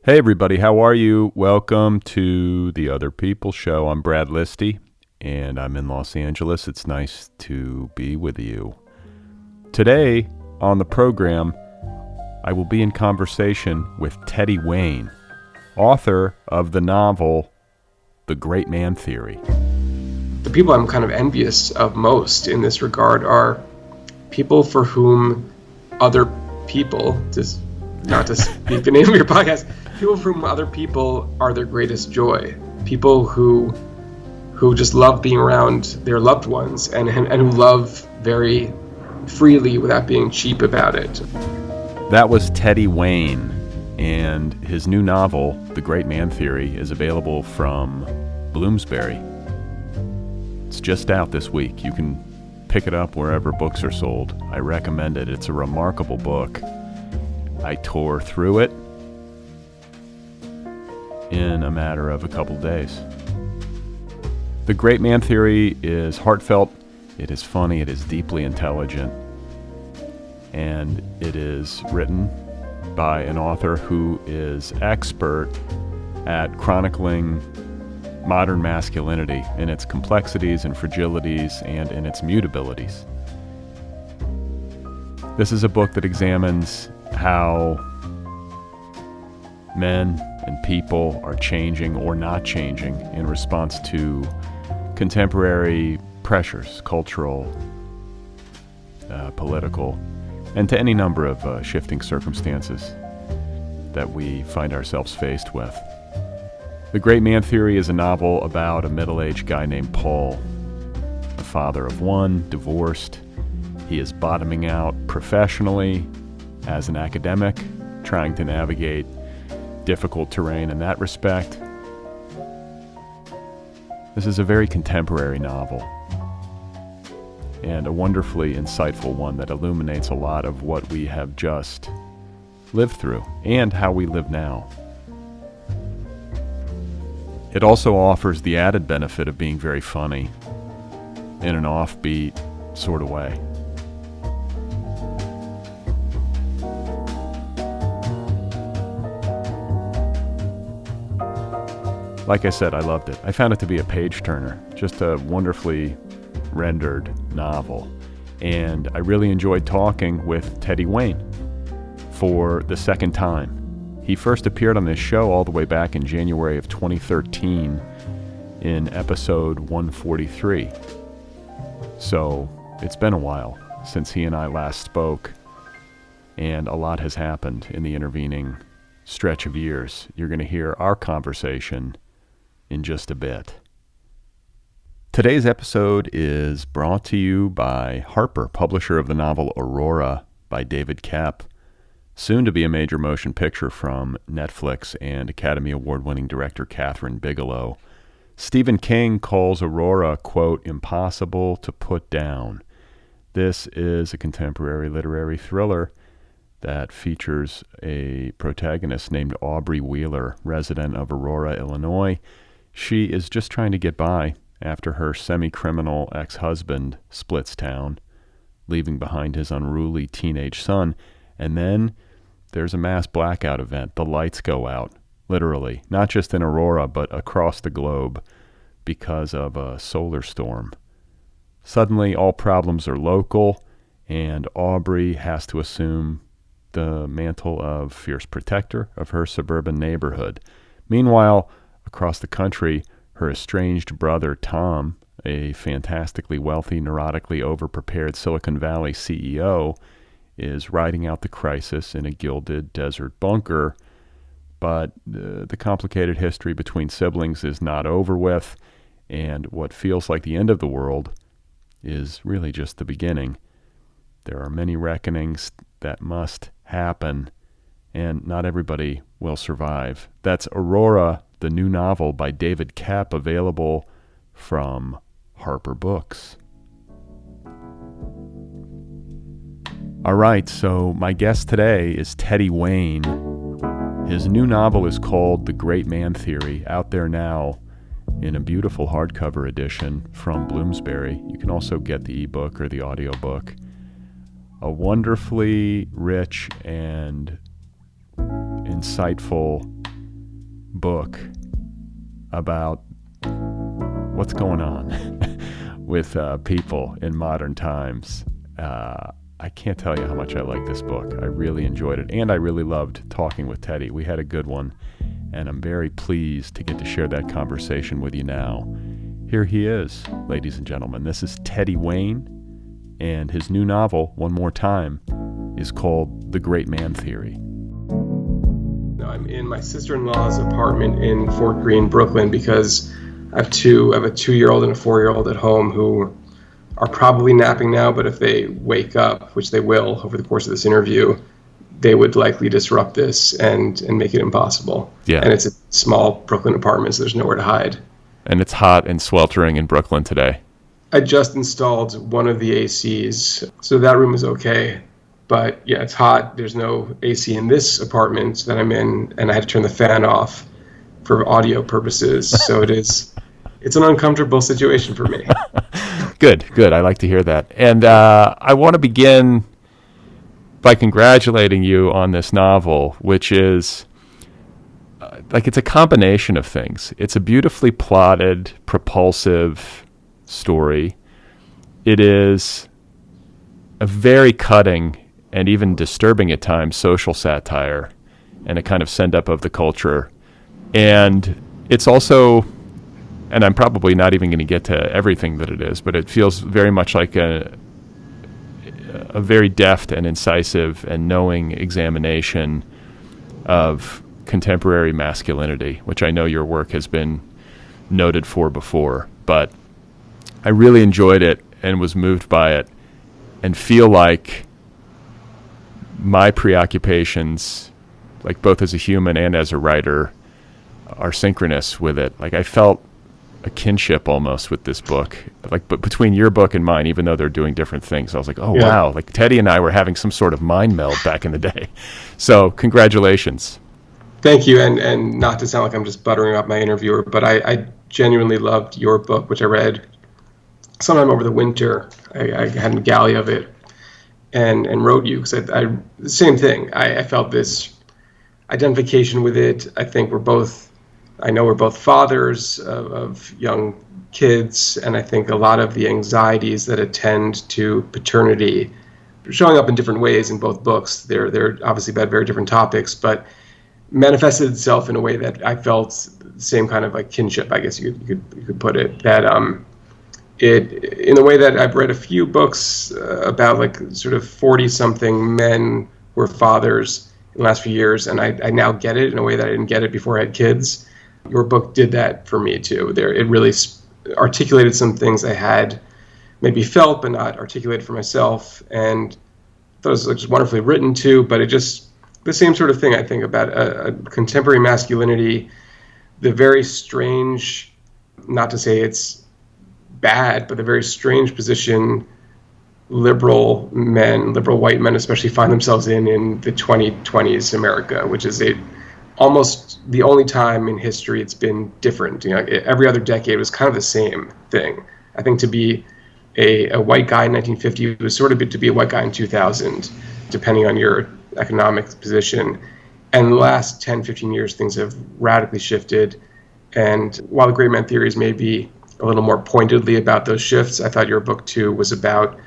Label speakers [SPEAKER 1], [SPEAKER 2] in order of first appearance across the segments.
[SPEAKER 1] Hey everybody, how are you? Welcome to the Otherppl show. I'm Brad Listi, and I'm in Los Angeles. It's nice to be with you. Today on the program, I will be in conversation with Teddy Wayne, author of the novel The Great Man Theory.
[SPEAKER 2] The people I'm kind of envious of most in this regard are people for whom other people, not to speak the name of your podcast, people for whom other people are their greatest joy. People who just love being around their loved ones and who love very freely without being cheap about it.
[SPEAKER 1] That was Teddy Wayne, and his new novel, The Great Man Theory, is available from Bloomsbury. It's just out this week. You can pick it up wherever books are sold. I recommend it. It's a remarkable book. I tore through it in a matter of a couple days. The Great Man Theory is heartfelt, it is funny, it is deeply intelligent, and it is written by an author who is expert at chronicling modern masculinity in its complexities and fragilities and in its mutabilities. This is a book that examines how men and people are changing or not changing in response to contemporary pressures, cultural, political, and to any number of shifting circumstances that we find ourselves faced with. The Great Man Theory is a novel about a middle-aged guy named Paul, a father of one, divorced. He is bottoming out professionally as an academic, trying to navigate difficult terrain in that respect. This is a very contemporary novel and a wonderfully insightful one that illuminates a lot of what we have just lived through and how we live now. It also offers the added benefit of being very funny in an offbeat sort of way. Like I said, I loved it. I found it to be a page-turner, just a wonderfully rendered novel. And I really enjoyed talking with Teddy Wayne for the second time. He first appeared on this show all the way back in January of 2013 in episode 143. So it's been a while since he and I last spoke, and a lot has happened in the intervening stretch of years. You're going to hear our conversation in just a bit. Today's episode is brought to you by Harper, publisher of the novel Aurora by David Koepp, soon to be a major motion picture from Netflix and Academy Award-winning director Catherine Bigelow. Stephen King calls Aurora, quote, impossible to put down. This is a contemporary literary thriller that features a protagonist named Aubrey Wheeler, resident of Aurora, Illinois. She is just trying to get by after her semi-criminal ex-husband splits town, leaving behind his unruly teenage son. And then there's a mass blackout event. The lights go out, literally, not just in Aurora, but across the globe because of a solar storm. Suddenly, all problems are local, and Aubrey has to assume the mantle of fierce protector of her suburban neighborhood. Meanwhile, across the country, her estranged brother Tom, a fantastically wealthy, neurotically overprepared Silicon Valley CEO, is riding out the crisis in a gilded desert bunker. But the complicated history between siblings is not over with, and what feels like the end of the world is really just the beginning. There are many reckonings that must happen, and not everybody will survive. That's Aurora, the new novel by David Koepp, available from Harper Books. All right, so my guest today is Teddy Wayne. His new novel is called The Great Man Theory, out there now in a beautiful hardcover edition from Bloomsbury. You can also get the ebook or the audiobook. A wonderfully rich and insightful book about what's going on with people in modern times. I can't tell you how much I like this book. I really enjoyed it, and I really loved talking with Teddy. We had a good one, and I'm very pleased to get to share that conversation with you now. Here he is, ladies and gentlemen. This is Teddy Wayne, and his new novel, One More Time, is called The Great Man Theory.
[SPEAKER 2] I'm in my sister-in-law's apartment in Fort Greene, Brooklyn, because I have a 2-year-old and a 4-year-old at home who are probably napping now, but if they wake up, which they will over the course of this interview, they would likely disrupt this and make it impossible.
[SPEAKER 1] Yeah.
[SPEAKER 2] And it's a small Brooklyn apartment, so there's nowhere to hide.
[SPEAKER 1] And it's hot and sweltering in Brooklyn today.
[SPEAKER 2] I just installed one of the ACs, so that room is okay. But yeah, it's hot. There's no AC in this apartment that I'm in, and I had to turn the fan off for audio purposes. So it's an uncomfortable situation for me.
[SPEAKER 1] Good. I like to hear that. And I want to begin by congratulating you on this novel, which is it's a combination of things. It's a beautifully plotted, propulsive story. It is a very cutting and even disturbing at times social satire and a kind of send-up of the culture. And it's also, and I'm probably not even going to get to everything that it is, but it feels very much like a very deft and incisive and knowing examination of contemporary masculinity, which I know your work has been noted for before. But I really enjoyed it and was moved by it and feel like my preoccupations, like both as a human and as a writer, are synchronous with it. Like I felt a kinship almost with this book, but between your book and mine, even though they're doing different things. I was like, oh, yeah. Wow, like Teddy and I were having some sort of mind meld back in the day. So congratulations.
[SPEAKER 2] Thank you. And not to sound like I'm just buttering up my interviewer, but I genuinely loved your book, which I read sometime over the winter. I had a galley of it and wrote you because I the same thing. I felt this identification with it. I think we're both fathers of young kids, and I think a lot of the anxieties that attend to paternity showing up in different ways in both books. They're obviously about very different topics, but manifested itself in a way that I felt the same kind of like kinship, I guess you could put it. That it in a way that I've read a few books about like sort of 40-something men who were fathers in the last few years, and I now get it in a way that I didn't get it before I had kids. Your book did that for me too. It really articulated some things I had maybe felt but not articulated for myself, and I thought it was just wonderfully written too. But it just the same sort of thing I think about a contemporary masculinity, the very strange, not to say it's bad, but the very strange position liberal white men especially find themselves in the 2020s America, which is almost the only time in history it's been different. Every other decade was kind of the same thing. I think to be a white guy in 1950 was sort of to be a white guy in 2000, depending on your economic position. And in the last 10, 15 years, things have radically shifted. And while the Great Man Theory is maybe a little more pointedly about those shifts, I thought your book too was about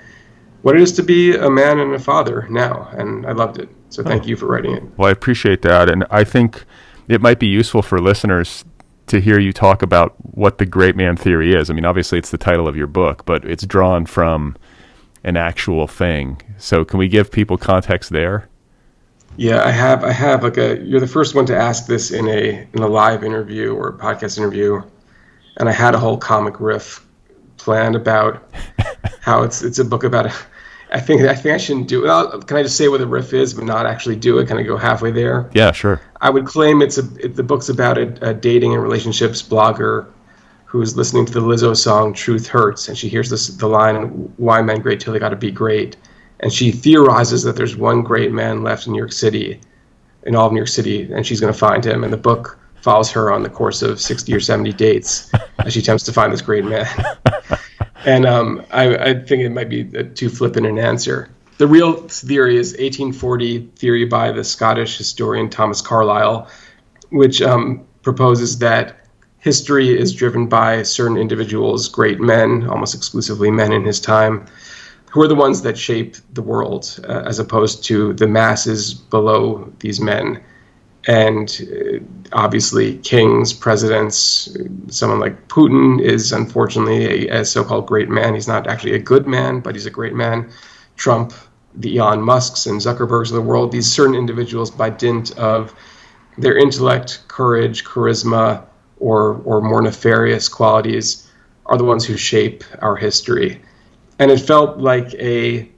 [SPEAKER 2] what it is to be a man and a father now, and I loved it. So thank you for writing it.
[SPEAKER 1] Well, I appreciate that, and I think it might be useful for listeners to hear you talk about what the Great Man Theory is. I mean, obviously it's the title of your book, but it's drawn from an actual thing. So can we give people context there?
[SPEAKER 2] Yeah, I have you're the first one to ask this in a live interview or a podcast interview, and I had a whole comic riff planned about how it's a book about I think I shouldn't do it. Well, can I just say what the riff is but not actually do it? Can I go halfway there?
[SPEAKER 1] Yeah, sure.
[SPEAKER 2] I would claim the book's about a dating and relationships blogger who's listening to the Lizzo song Truth Hurts, and she hears the line, "Why men great till they gotta be great," and she theorizes that there's one great man left in New York City, in all of New York City, and she's going to find him, and the book follows her on the course of 60 or 70 dates as she attempts to find this great man. And I think it might be too flippant an answer. The real theory is 1840 theory by the Scottish historian Thomas Carlyle, which proposes that history is driven by certain individuals, great men, almost exclusively men in his time, who are the ones that shape the world, as opposed to the masses below these men. And obviously, kings, presidents, someone like Putin is unfortunately a so-called great man. He's not actually a good man, but he's a great man. Trump, the Elon Musks and Zuckerbergs of the world, these certain individuals, by dint of their intellect, courage, charisma, or more nefarious qualities, are the ones who shape our history. And it felt like a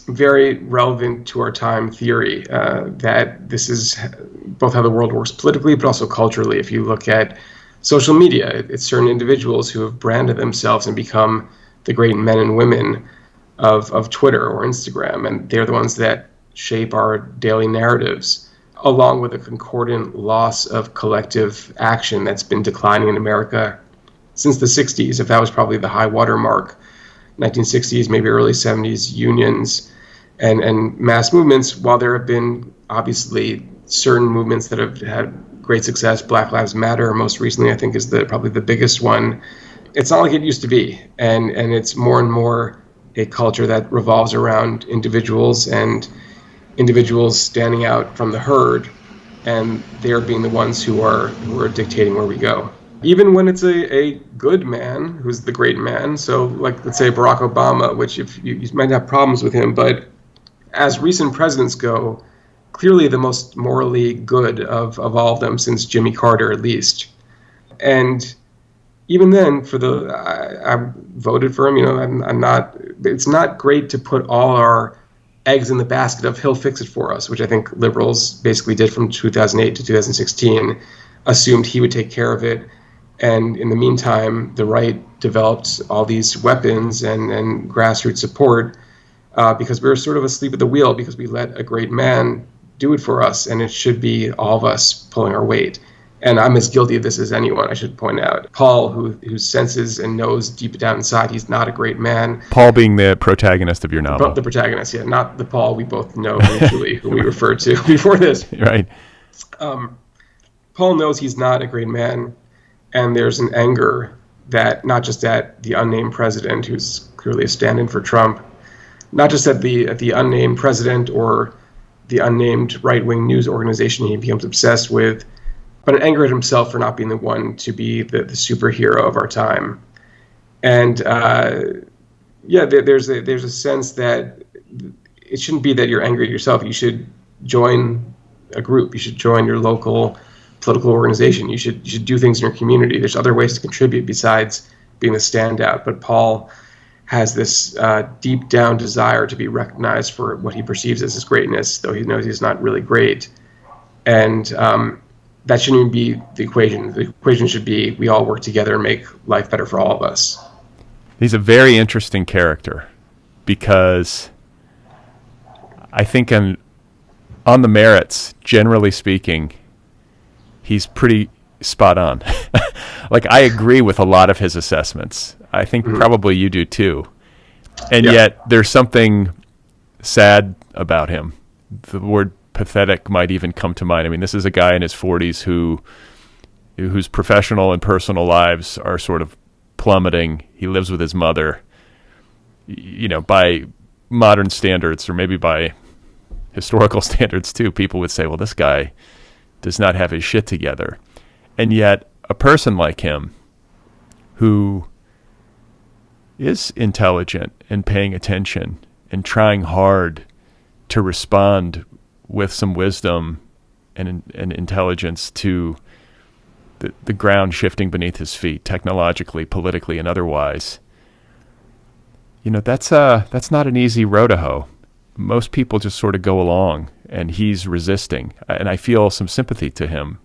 [SPEAKER 2] very relevant to our time theory, that this is both how the world works politically, but also culturally. If you look at social media, it's certain individuals who have branded themselves and become the great men and women of Twitter or Instagram, and they're the ones that shape our daily narratives, along with a concordant loss of collective action that's been declining in America since the 60s. If that was probably the high water mark, 1960s, maybe early 70s, unions and mass movements, while there have been obviously certain movements that have had great success, Black Lives Matter most recently, I think, is probably the biggest one. It's not like it used to be, and it's more and more a culture that revolves around individuals and individuals standing out from the herd, and they're being the ones who are dictating where we go. Even when it's a good man who's the great man, so like let's say Barack Obama, which if you might have problems with him, but as recent presidents go, clearly the most morally good of all of them since Jimmy Carter at least. And even then, I voted for him. You know, I'm not. It's not great to put all our eggs in the basket of he'll fix it for us, which I think liberals basically did from 2008 to 2016, assumed he would take care of it. And in the meantime, the right developed all these weapons and grassroots support because we were sort of asleep at the wheel because we let a great man do it for us. And it should be all of us pulling our weight. And I'm as guilty of this as anyone, I should point out. Paul, who senses and knows deep down inside he's not a great man.
[SPEAKER 1] Paul being the protagonist of your novel.
[SPEAKER 2] The protagonist, yeah, not the Paul we both know mutually, who we referred to before this.
[SPEAKER 1] Right.
[SPEAKER 2] Paul knows he's not a great man, and there's an anger that not just at the unnamed president, who's clearly a stand-in for Trump, not just at the unnamed president or the unnamed right-wing news organization he becomes obsessed with, but an anger at himself for not being the one to be the superhero of our time. And there's a sense that it shouldn't be that you're angry at yourself. You should join a group. You should join your local political organization. You should do things in your community. There's other ways to contribute besides being the standout. But Paul has this deep down desire to be recognized for what he perceives as his greatness, though he knows he's not really great. And that shouldn't even be the equation. The equation should be we all work together and make life better for all of us.
[SPEAKER 1] He's a very interesting character because I think on the merits, generally speaking, he's pretty spot on. Like, I agree with a lot of his assessments. I think probably you do too. And yet there's something sad about him. The word pathetic might even come to mind. I mean, this is a guy in his 40s whose professional and personal lives are sort of plummeting. He lives with his mother. You know, by modern standards, or maybe by historical standards too, people would say, well, this guy does not have his shit together. And yet a person like him who is intelligent and paying attention and trying hard to respond with some wisdom and intelligence to the ground shifting beneath his feet, technologically, politically, and otherwise. You know, that's not an easy row to hoe. Most people just sort of go along, and he's resisting. And I feel some sympathy to him,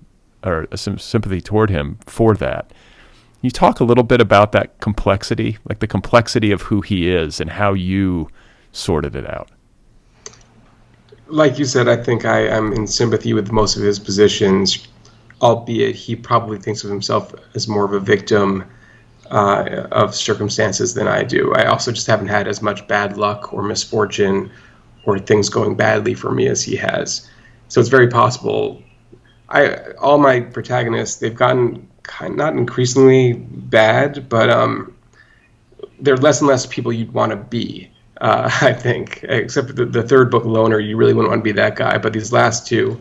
[SPEAKER 1] or some sympathy toward him for that. Can you talk a little bit about that complexity, like the complexity of who he is and how you sorted it out?
[SPEAKER 2] Like you said, I think I am in sympathy with most of his positions, albeit he probably thinks of himself as more of a victim of circumstances than I do. I also just haven't had as much bad luck or misfortune or things going badly for me as he has. So it's very possible all my protagonists, they've gotten not increasingly bad, but they're less and less people you'd want to be. I think, except for the third book, Loner, you really wouldn't want to be that guy. But these last two,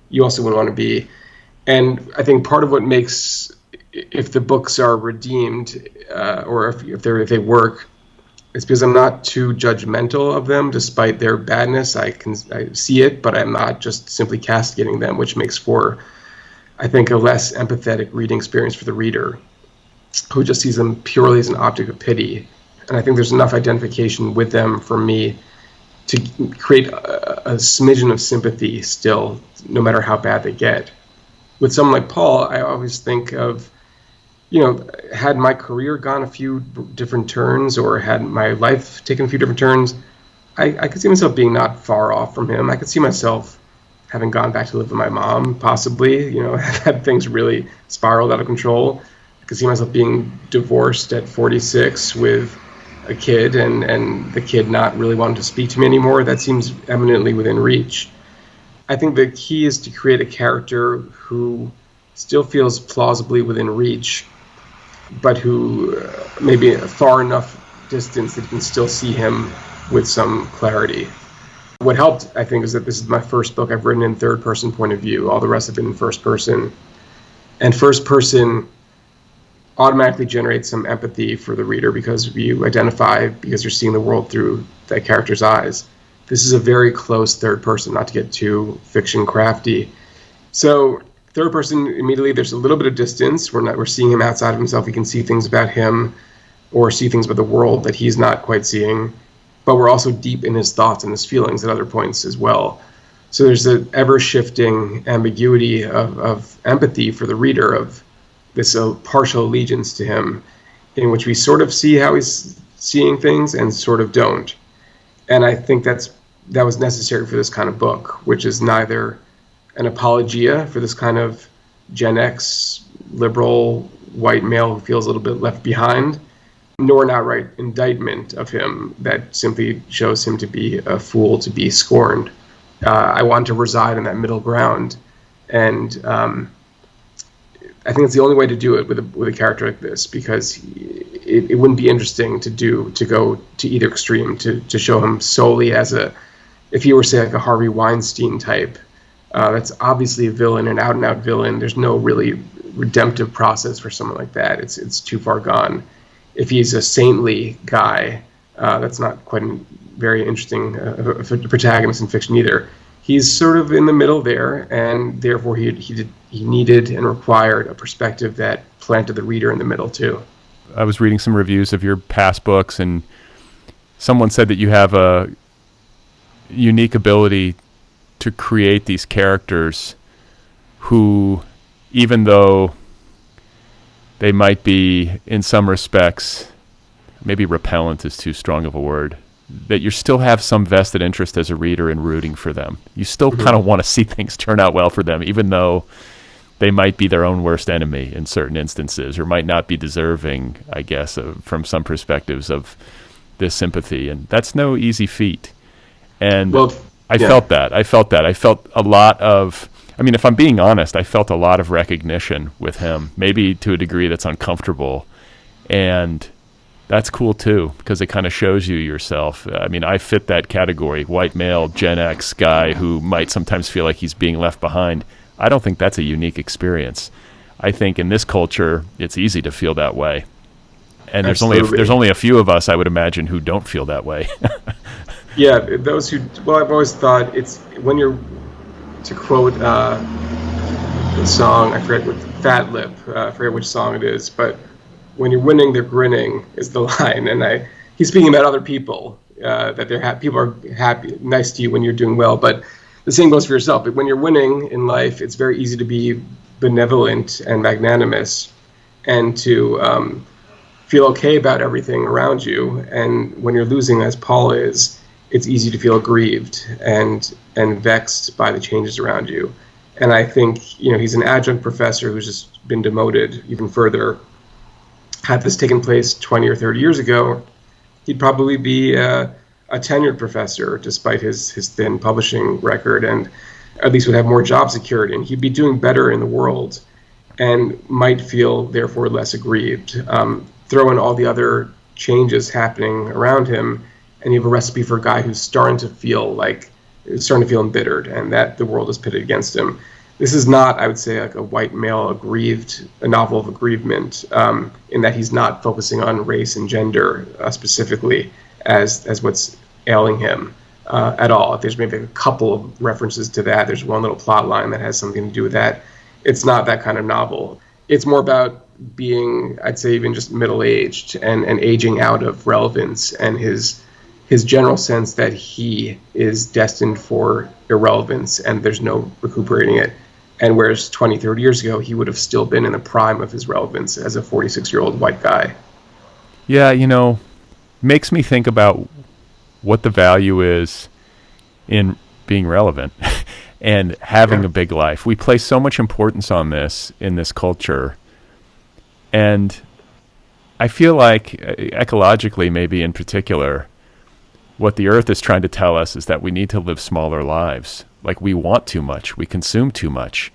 [SPEAKER 2] you also wouldn't want to be. And I think part of what makes, if the books are redeemed, or if they work, it's because I'm not too judgmental of them, despite their badness. I see it, but I'm not just simply castigating them, which makes for, I think, a less empathetic reading experience for the reader, who just sees them purely as an object of pity. And I think there's enough identification with them for me to create a smidgen of sympathy still, no matter how bad they get. With someone like Paul, I always think of, had my career gone a few different turns, or had my life taken a few different turns, I could see myself being not far off from him. I could see myself having gone back to live with my mom, possibly, had things really spiraled out of control. I could see myself being divorced at 46 with a kid, and the kid not really wanting to speak to me anymore. That seems eminently within reach. I think the key is to create a character who still feels plausibly within reach, but who maybe a far enough distance that you can still see him with some clarity. What helped, I think, is that this is my first book I've written in third-person point of view. All the rest have been in first person. And first person automatically generates some empathy for the reader because you identify, because you're seeing the world through that character's eyes. This is a very close third person, not to get too fiction crafty. So third person, immediately there's a little bit of distance. We're seeing him outside of himself. We can see things about him or see things about the world that he's not quite seeing. But we're also deep in his thoughts and his feelings at other points as well. So there's an ever-shifting ambiguity of empathy for the reader, of this partial allegiance to him, in which we sort of see how he's seeing things and sort of don't. And I think that was necessary for this kind of book, which is neither an apologia for this kind of Gen X liberal white male who feels a little bit left behind, nor an outright indictment of him that simply shows him to be a fool to be scorned. I want to reside in that middle ground, and I think it's the only way to do it with a character like this, because it wouldn't be interesting to go to either extreme, to show him solely as if he were, say, like a Harvey Weinstein type. That's obviously a villain, an out-and-out villain. There's no really redemptive process for someone like that. It's too far gone. If he's a saintly guy, that's not quite a very interesting protagonist in fiction either. He's sort of in the middle there, and therefore he needed and required a perspective that planted the reader in the middle too.
[SPEAKER 1] I was reading some reviews of your past books, and someone said that you have a unique ability to create these characters who, even though they might be, in some respects, maybe repellent is too strong of a word, that you still have some vested interest as a reader in rooting for them. You still kind of want to see things turn out well for them, even though they might be their own worst enemy in certain instances, or might not be deserving, I guess, from some perspectives of this sympathy. And that's no easy feat. And I felt that. I felt a lot of, if I'm being honest, I felt a lot of recognition with him, maybe to a degree that's uncomfortable. And that's cool too, because it kind of shows you yourself. I fit that category, white male, Gen X guy who might sometimes feel like he's being left behind. I don't think that's a unique experience. I think in this culture, it's easy to feel that way. And there's only a few of us, I would imagine, who don't feel that way.
[SPEAKER 2] Yeah, those who, I've always thought it's when you're, to quote the song, I forget, with Fat Lip, I forget which song it is, but when you're winning, they're grinning is the line. And he's speaking about other people, that people are happy, nice to you when you're doing well, but the same goes for yourself. But when you're winning in life, it's very easy to be benevolent and magnanimous and to feel okay about everything around you. And when you're losing, as Paul is, it's easy to feel aggrieved and vexed by the changes around you. And I think, he's an adjunct professor who's just been demoted even further. Had this taken place 20 or 30 years ago, he'd probably be a tenured professor, despite his thin publishing record. And at least would have more job security, and he'd be doing better in the world and might feel therefore less aggrieved. Throw in all the other changes happening around him, and you have a recipe for a guy who's starting to feel embittered, and that the world is pitted against him. This is not, I would say, like a white male a novel of aggrievement, in that he's not focusing on race and gender specifically as what's ailing him at all. There's maybe a couple of references to that. There's one little plot line that has something to do with that. It's not that kind of novel. It's more about being, I'd say, even just middle-aged and aging out of relevance, and his general sense that he is destined for irrelevance and there's no recuperating it. And whereas 20, 30 years ago, he would have still been in the prime of his relevance as a 46-year-old white guy.
[SPEAKER 1] Yeah, makes me think about what the value is in being relevant and having a big life. We place so much importance on this in this culture. And I feel like ecologically, maybe in particular, what the earth is trying to tell us is that we need to live smaller lives. Like, we want too much. We consume too much.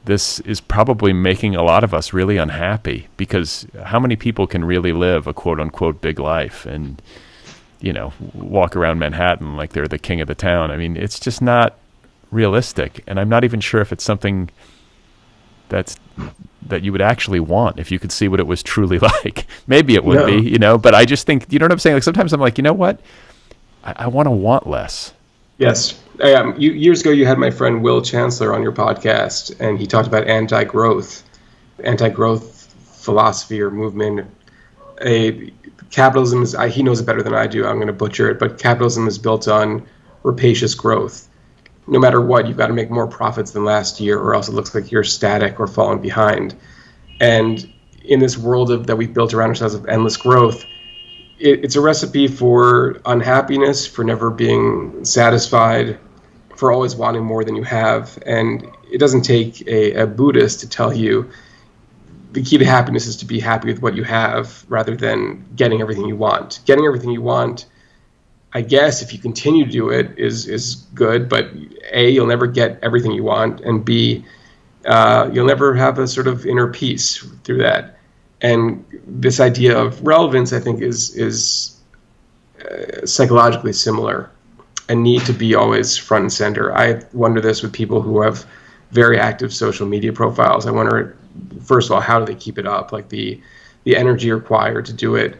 [SPEAKER 1] This is probably making a lot of us really unhappy, because how many people can really live a quote unquote big life and, walk around Manhattan like they're the king of the town? I mean, it's just not realistic. And I'm not even sure if it's something that you would actually want if you could see what it was truly like. Maybe it would be, but I just think, you know what I'm saying? Like, sometimes I'm like, you know what? I want to want less.
[SPEAKER 2] Yes. Years ago, you had my friend Will Chancellor on your podcast, and he talked about anti-growth philosophy or movement. Capitalism is, he knows it better than I do, I'm going to butcher it, but capitalism is built on rapacious growth. No matter what, you've got to make more profits than last year, or else it looks like you're static or falling behind. And in this world that we've built around ourselves of endless growth, it's a recipe for unhappiness, for never being satisfied, for always wanting more than you have. And it doesn't take a Buddhist to tell you the key to happiness is to be happy with what you have rather than getting everything you want. Getting everything you want, I guess, if you continue to do it, is good, but A, you'll never get everything you want, and B, you'll never have a sort of inner peace through that. And this idea of relevance, I think, is psychologically similar, and need to be always front and center. I wonder this with people who have very active social media profiles. I wonder, first of all, how do they keep it up, like the energy required to do it?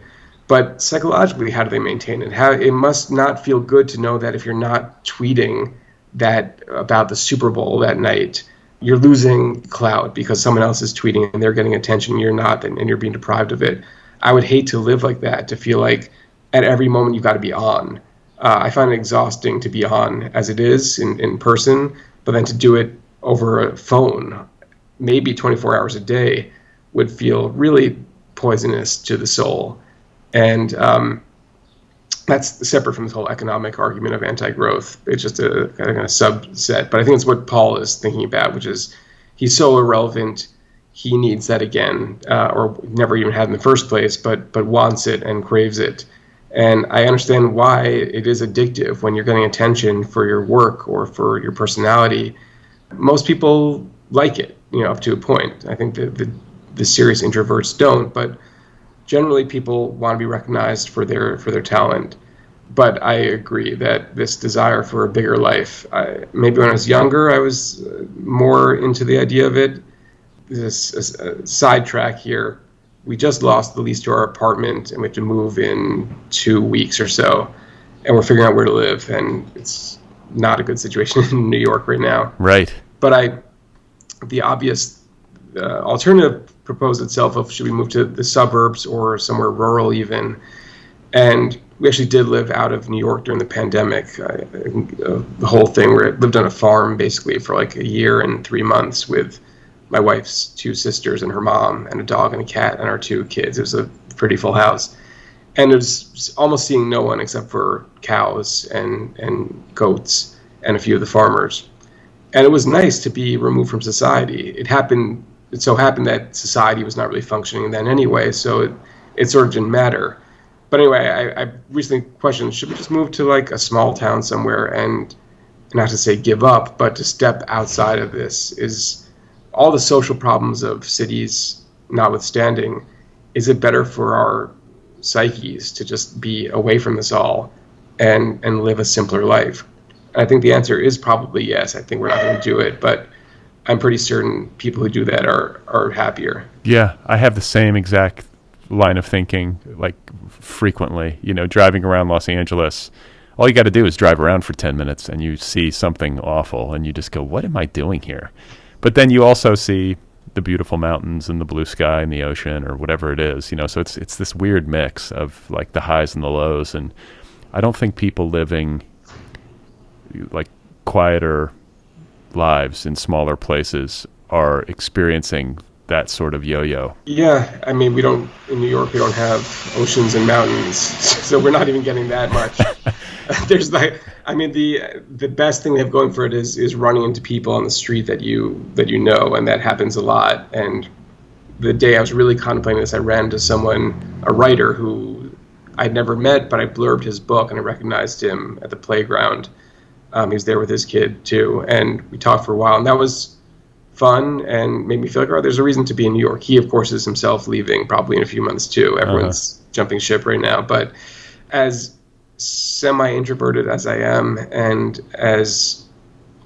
[SPEAKER 2] But psychologically, how do they maintain it? It must not feel good to know that if you're not tweeting that about the Super Bowl that night, you're losing clout because someone else is tweeting and they're getting attention and you're not, and you're being deprived of it. I would hate to live like that, to feel like at every moment you've got to be on. I find it exhausting to be on as it is in person, but then to do it over a phone, maybe 24 hours a day, would feel really poisonous to the soul. And that's separate from this whole economic argument of anti-growth. It's just a kind of subset. But I think it's what Paul is thinking about, which is he's so irrelevant, he needs that again, or never even had in the first place, but wants it and craves it. And I understand why it is addictive when you're getting attention for your work or for your personality. Most people like it, up to a point. I think the serious introverts don't, but generally people want to be recognized for their talent. But I agree that this desire for a bigger life, maybe when I was younger, I was more into the idea of it. This sidetrack here. We just lost the lease to our apartment, and we have to move in 2 weeks or so, and we're figuring out where to live, and it's not a good situation in New York right now.
[SPEAKER 1] Right.
[SPEAKER 2] But the obvious alternative proposed itself of should we move to the suburbs or somewhere rural even, and we actually did live out of New York during the pandemic. The whole thing, where I lived on a farm basically for like a year and 3 months with my wife's 2 sisters and her mom and a dog and a cat and our 2 kids. It was a pretty full house. And it was almost seeing no one except for cows and goats and a few of the farmers. And it was nice to be removed from society. It so happened that society was not really functioning then anyway, so it sort of didn't matter. But anyway, I recently questioned, should we just move to like a small town somewhere and not to say give up, but to step outside of this. Is all the social problems of cities notwithstanding, is it better for our psyches to just be away from this all and live a simpler life? I think the answer is probably yes. I think we're not going to do it, but I'm pretty certain people who do that are happier.
[SPEAKER 1] Yeah, I have the same exact line of thinking, like frequently, driving around Los Angeles. All you got to do is drive around for 10 minutes and you see something awful and you just go, what am I doing here? But then you also see the beautiful mountains and the blue sky and the ocean or whatever it is, so it's this weird mix of like the highs and the lows. And I don't think people living like quieter lives in smaller places are experiencing that sort of yo-yo.
[SPEAKER 2] Yeah, I mean, in New York, we don't have oceans and mountains, so we're not even getting that much. There's the best thing we have going for it is running into people on the street that you know, and that happens a lot. And the day I was really contemplating this, I ran into someone, a writer who I'd never met, but I blurbed his book and I recognized him at the playground. He was there with his kid too, and we talked for a while, and that was fun and made me feel like, there's a reason to be in New York. He, of course, is himself leaving probably in a few months too. Everyone's jumping ship right now. But as semi-introverted as I am, and as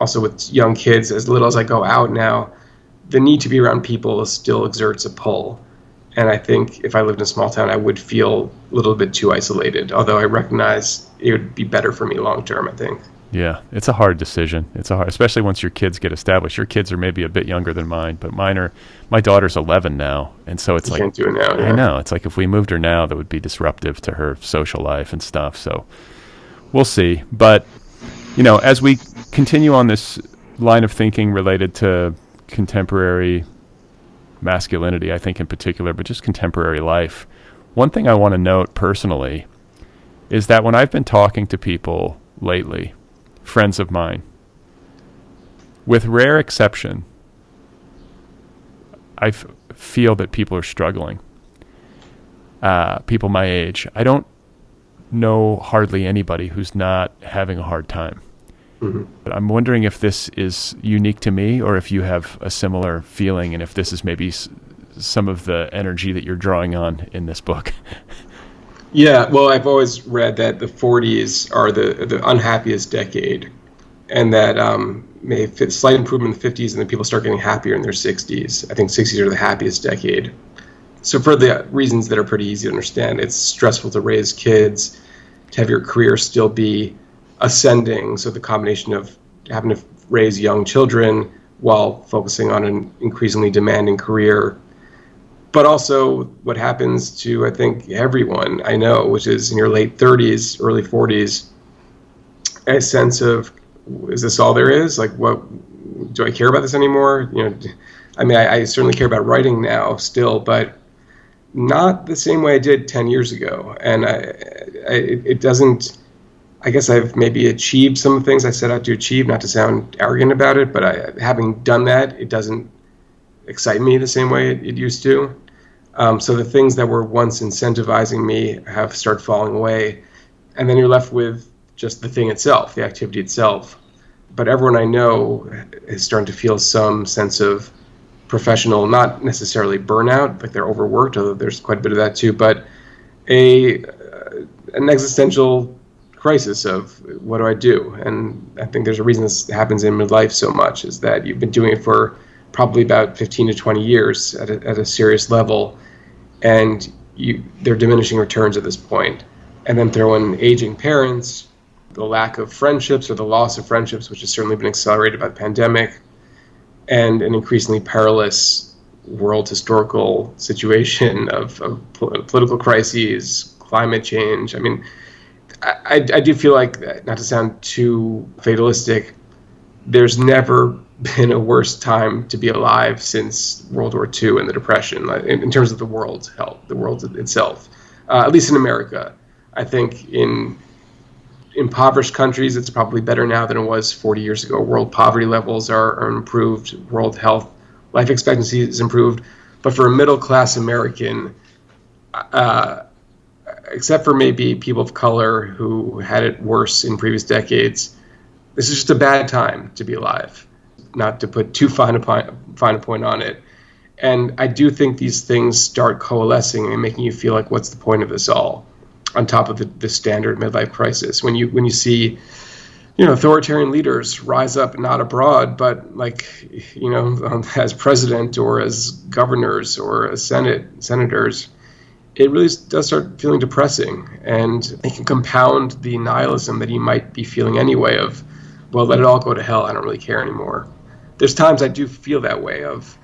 [SPEAKER 2] also with young kids, as little as I go out now, the need to be around people still exerts a pull. And I think if I lived in a small town, I would feel a little bit too isolated, although I recognize it would be better for me long term, I think.
[SPEAKER 1] Yeah, it's a hard decision. Especially once your kids get established. Your kids are maybe a bit younger than mine, but my daughter's 11 now, and so it's
[SPEAKER 2] you
[SPEAKER 1] like,
[SPEAKER 2] can't do it now. Yeah.
[SPEAKER 1] I know, it's like if we moved her now, that would be disruptive to her social life and stuff. So we'll see. But as we continue on this line of thinking related to contemporary masculinity, I think in particular, but just contemporary life, one thing I want to note personally is that when I've been talking to people lately, friends of mine, with rare exception, I feel that people are struggling. People my age. I don't know hardly anybody who's not having a hard time. Mm-hmm. But I'm wondering if this is unique to me or if you have a similar feeling, and if this is maybe some of the energy that you're drawing on in this book.
[SPEAKER 2] Yeah, well, I've always read that the 40s are the unhappiest decade, and that may fit slight improvement in the 50s, and then people start getting happier in their 60s. I think 60s are the happiest decade. So for the reasons that are pretty easy to understand, it's stressful to raise kids, to have your career still be ascending. So the combination of having to raise young children while focusing on an increasingly demanding career. But also what happens to, I think, everyone I know, which is in your late 30s, early 40s, a sense of, is this all there is? Like, what, do I care about this anymore? I certainly care about writing now still, but not the same way I did 10 years ago. And it doesn't, I guess I've maybe achieved some of the things I set out to achieve, not to sound arrogant about it, but having done that, it doesn't excite me the same way it used to. So the things that were once incentivizing me have started falling away. And then you're left with just the thing itself, the activity itself. But everyone I know is starting to feel some sense of professional, not necessarily burnout, like they're overworked, although there's quite a bit of that too, but an existential crisis of what do I do? And I think there's a reason this happens in midlife so much, is that you've been doing it for probably about 15 to 20 years at a serious level, and they're diminishing returns at this point. And then throw in aging parents, the lack of friendships or the loss of friendships, which has certainly been accelerated by the pandemic, and an increasingly perilous world historical situation of political crises, climate change. I mean, I do feel like, not to sound too fatalistic, there's never been a worse time to be alive since World War II and the Depression, in terms of the world's health, the world itself, at least in America. I think in impoverished countries, it's probably better now than it was 40 years ago. World poverty levels are improved. World health, life expectancy is improved. But for a middle-class American, except for maybe people of color who had it worse in previous decades, this is just a bad time to be alive, not to put too fine a point on it. And I do think these things start coalescing and making you feel like, what's the point of this all? On top of the standard midlife crisis, when you see, authoritarian leaders rise up, not abroad, but as president or as governors or as senators, it really does start feeling depressing, and it can compound the nihilism that you might be feeling anyway of, well, let it all go to hell, I don't really care anymore. There's times I do feel that way of,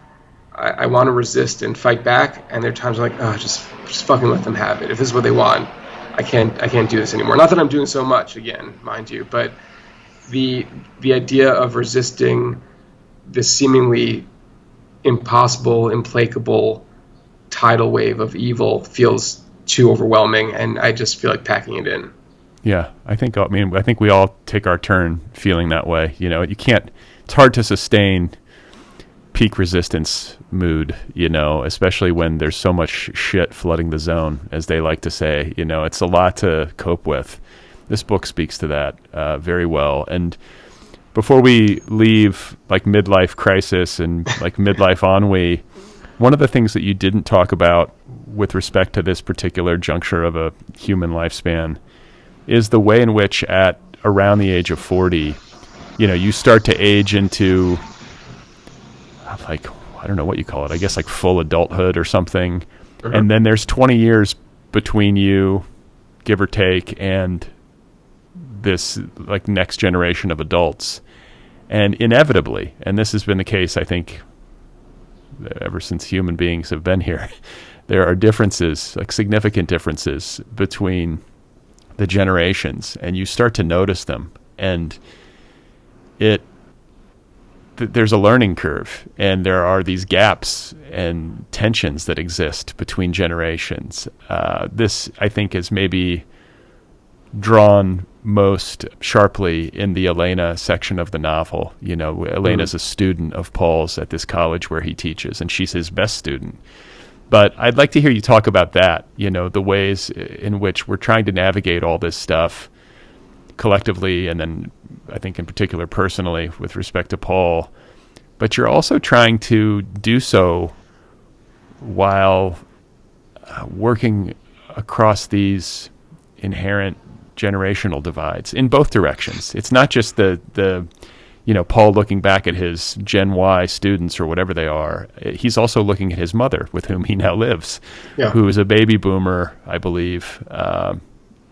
[SPEAKER 2] I want to resist and fight back, and there are times I'm like, oh, just fucking let them have it. If this is what they want, I can't do this anymore. Not that I'm doing so much, again, mind you, but the idea of resisting this seemingly impossible, implacable tidal wave of evil feels too overwhelming, and I just feel like packing it in.
[SPEAKER 1] Yeah, I think we all take our turn feeling that way. It's hard to sustain peak resistance mood, especially when there's so much shit flooding the zone, as they like to say. It's a lot to cope with. This book speaks to that very well. And before we leave like midlife crisis and like midlife ennui, one of the things that you didn't talk about with respect to this particular juncture of a human lifespan is the way in which at around the age of 40, you start to age into, like, I don't know what you call it, I guess like full adulthood or something. Uh-huh. And then there's 20 years between you, give or take, and this like next generation of adults. And inevitably, and this has been the case, I think, ever since human beings have been here, there are differences, like significant differences between the generations, and you start to notice them. And there's a learning curve, and there are these gaps and tensions that exist between generations. This, I think, is maybe drawn most sharply in the Elena section of the novel. Elena's a student of Paul's at this college where he teaches, and she's his best student. But I'd like to hear you talk about that, the ways in which we're trying to navigate all this stuff collectively, and then I think in particular personally with respect to Paul. But you're also trying to do so while working across these inherent generational divides in both directions. It's not just the Paul looking back at his Gen Y students or whatever they are. He's also looking at his mother, with whom he now lives, who is a baby boomer, I believe,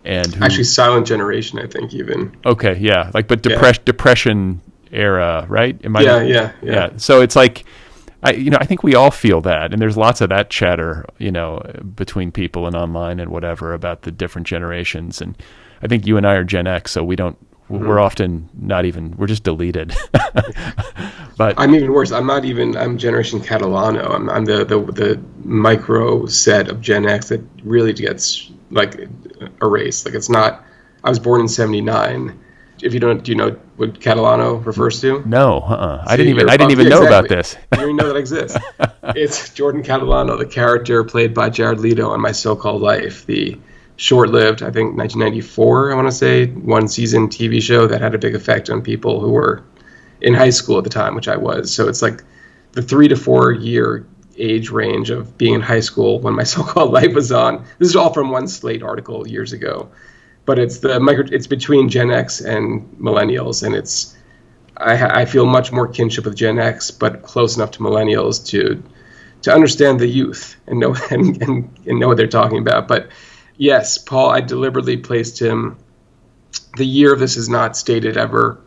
[SPEAKER 1] and who, actually
[SPEAKER 2] silent generation, I think, even.
[SPEAKER 1] Okay, yeah, depression era, right?
[SPEAKER 2] Yeah.
[SPEAKER 1] So it's like, I think we all feel that, and there's lots of that chatter, between people and online and whatever about the different generations. And I think you and I are Gen X, so we don't. We're often not even. We're just deleted. But
[SPEAKER 2] I'm even worse. I'm Generation Catalano. I'm the micro set of Gen X that really gets like erased. Like, it's not. I was born in '79. If you don't, do you know what Catalano refers to?
[SPEAKER 1] No, I didn't even know about this.
[SPEAKER 2] You didn't even know that exists. It's Jordan Catalano, the character played by Jared Leto on My So-Called Life, the short-lived, I think 1994, I want to say, one-season TV show that had a big effect on people who were in high school at the time, which I was. So it's like the 3 to 4 year age range of being in high school when My So-Called Life was on. This is all from one Slate article years ago. But it's it's between Gen X and millennials, and I feel much more kinship with Gen X, but close enough to millennials to understand the youth and know and know what they're talking about. But yes, Paul, I deliberately placed him. The year of this is not stated ever,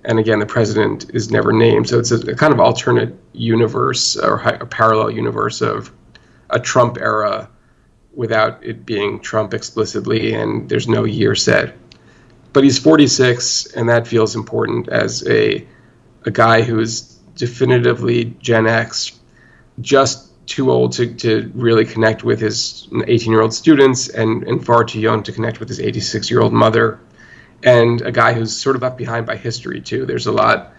[SPEAKER 2] and again, the president is never named. So it's a kind of alternate universe or a parallel universe of a Trump era, without it being Trump explicitly, and there's no year set. But he's 46, and that feels important as a guy who is definitively Gen X, just too old to really connect with his 18-year-old students, and far too young to connect with his 86-year-old mother, and a guy who's sort of left behind by history, too. There's a lot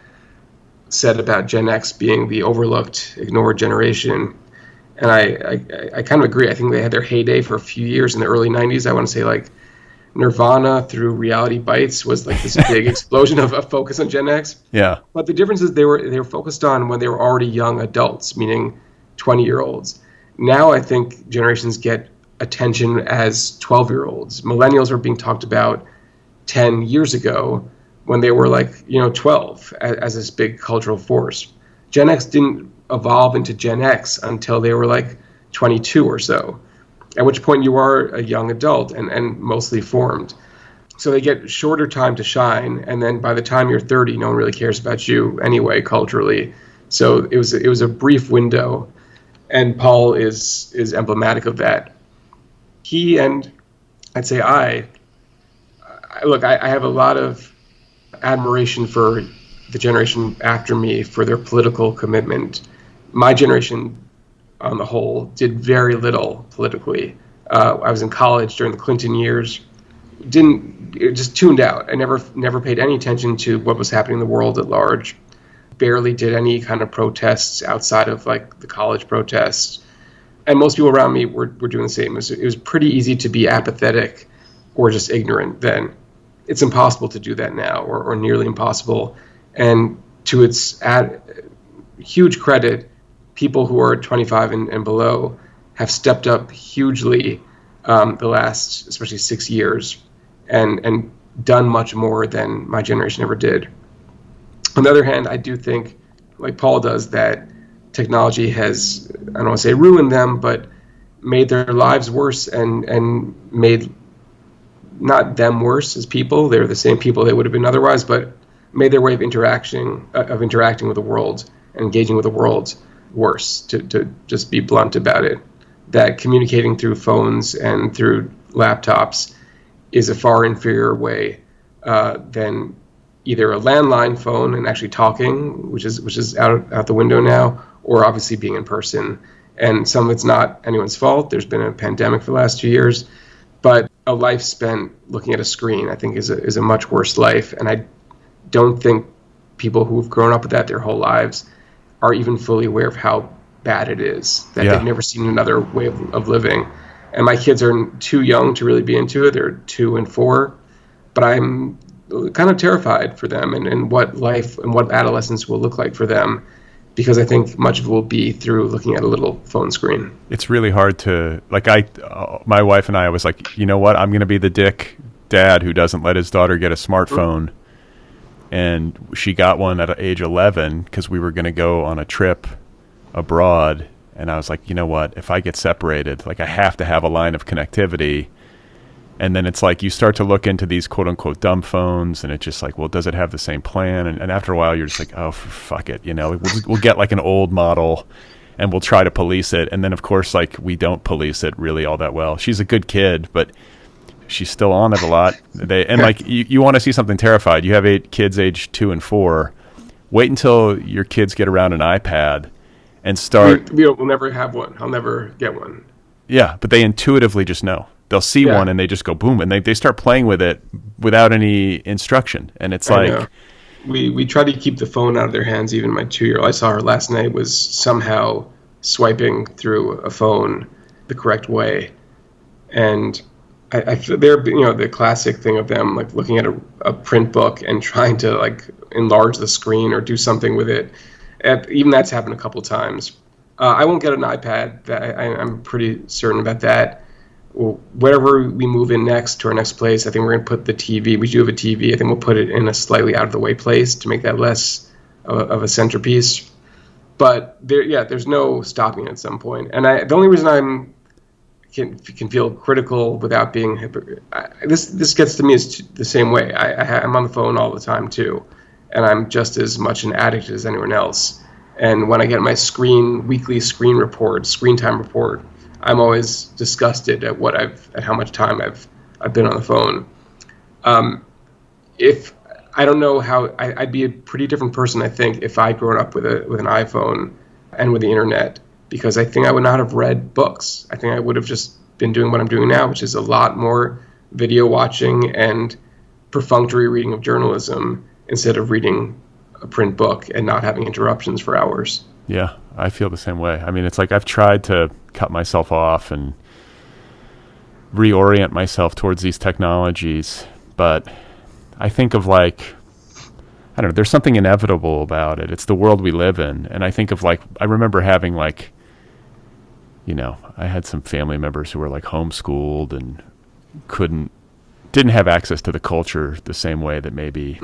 [SPEAKER 2] said about Gen X being the overlooked, ignored generation. And I kind of agree. I think they had their heyday for a few years in the early 90s. I want to say like Nirvana through Reality Bites was like this big explosion of focus on Gen X.
[SPEAKER 1] Yeah.
[SPEAKER 2] But the difference is they were focused on when they were already young adults, meaning 20-year-olds. Now I think generations get attention as 12-year-olds. Millennials are being talked about 10 years ago when they were like, 12 as this big cultural force. Gen X didn't evolve into Gen X until they were like 22 or so, at which point you are a young adult and mostly formed. So they get shorter time to shine, and then by the time you're 30, no one really cares about you anyway culturally. So it was a brief window, and Paul is emblematic of that. He and I'd say I have a lot of admiration for the generation after me for their political commitment. My generation, on the whole, did very little politically. I was in college during the Clinton years. Just tuned out. I never paid any attention to what was happening in the world at large. Barely did any kind of protests outside of like the college protests. And most people around me were doing the same. It was pretty easy to be apathetic or just ignorant then. It's impossible to do that now, or nearly impossible. And to its huge credit, people who are 25 and below have stepped up hugely the last, especially 6 years, and done much more than my generation ever did. On the other hand, I do think, like Paul does, that technology has, I don't want to say ruined them, but made their lives worse and made not them worse as people. They're the same people they would have been otherwise, but made their way of interacting with the world and engaging with the world worse, to just be blunt about it. That communicating through phones and through laptops is a far inferior way than either a landline phone and actually talking, which is out the window now, or obviously being in person. And some of it's not anyone's fault. There's been a pandemic for the last 2 years, but a life spent looking at a screen, I think, is a much worse life. And I don't think people who've grown up with that their whole lives are even fully aware of how bad it is, that they've never seen another way of living. And my kids are too young to really be into it. They're 2 and 4, but I'm kind of terrified for them and what life and what adolescence will look like for them, because I think much of it will be through looking at a little phone screen.
[SPEAKER 1] It's really hard to, like, my wife and I was like, you know what, I'm going to be the dick dad who doesn't let his daughter get a smartphone. Mm-hmm. And she got one at age 11 because we were going to go on a trip abroad. And I was like, you know what, if I get separated, like, I have to have a line of connectivity. And then it's like you start to look into these quote unquote dumb phones, and it's just like, well, does it have the same plan? And after a while, you're just like, oh, fuck it. We'll get like an old model and we'll try to police it. And then, of course, like, we don't police it really all that well. She's a good kid, but she's still on it a lot. Like, you want to see something terrified. You have 8 kids aged 2 and 4. Wait until your kids get around an iPad and start.
[SPEAKER 2] We'll never have one. I'll never get one.
[SPEAKER 1] Yeah, but they intuitively just know. They'll see one and they just go boom, and they start playing with it without any instruction. And it's like,
[SPEAKER 2] we try to keep the phone out of their hands. Even my 2-year-old, I saw her last night, was somehow swiping through a phone the correct way. And I they're, the classic thing of them, like, looking at a print book and trying to, like, enlarge the screen or do something with it. Even that's happened a couple times. I won't get an iPad. I'm pretty certain about that. Wherever we move in next to our next place, I think we're going to put the TV. We do have a TV. I think we'll put it in a slightly out of the way place to make that less of a centerpiece. But there's no stopping it at some point. And the only reason I'm can feel critical without being this gets to me is the same way. I'm on the phone all the time too, and I'm just as much an addict as anyone else. And when I get my weekly screen time report, I'm always disgusted at how much time I've been on the phone. If I don't know how I'd be a pretty different person, I think, if I'd grown up with an iPhone and with the internet, because I think I would not have read books. I think I would have just been doing what I'm doing now, which is a lot more video watching and perfunctory reading of journalism instead of reading a print book and not having interruptions for hours.
[SPEAKER 1] Yeah, I feel the same way. I mean, it's like I've tried to cut myself off and reorient myself towards these technologies. But I think of like, I don't know, there's something inevitable about it. It's the world we live in. And I think of like, I remember having like, you know, I had some family members who were like homeschooled and didn't have access to the culture the same way that maybe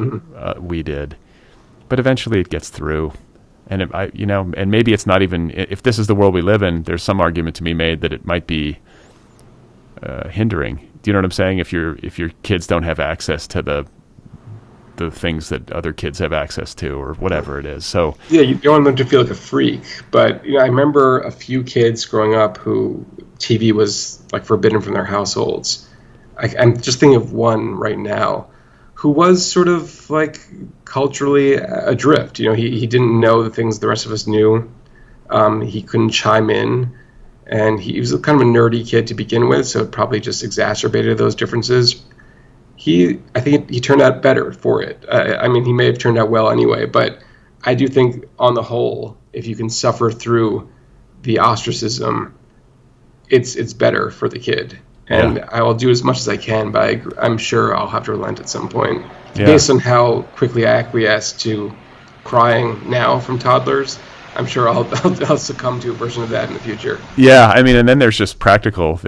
[SPEAKER 1] we did. But eventually it gets through. And and maybe it's not even, if this is the world we live in, there's some argument to be made that it might be hindering. Do you know what I'm saying? If your kids don't have access to the things that other kids have access to, or whatever it is. So
[SPEAKER 2] yeah, you don't want them to feel like a freak. But I remember a few kids growing up who TV was like forbidden from their households. I'm just thinking of one right now who was sort of like culturally adrift. He didn't know the things the rest of us knew. He couldn't chime in, and he was kind of a nerdy kid to begin with, so it probably just exacerbated those differences. I think he turned out better for it. I mean, he may have turned out well anyway, but I do think on the whole, if you can suffer through the ostracism, it's better for the kid. And I will do as much as I can, but I'm sure I'll have to relent at some point. Yeah. Based on how quickly I acquiesce to crying now from toddlers, I'm sure I'll succumb to a version of that in the future.
[SPEAKER 1] Yeah, I mean, and then there's just practical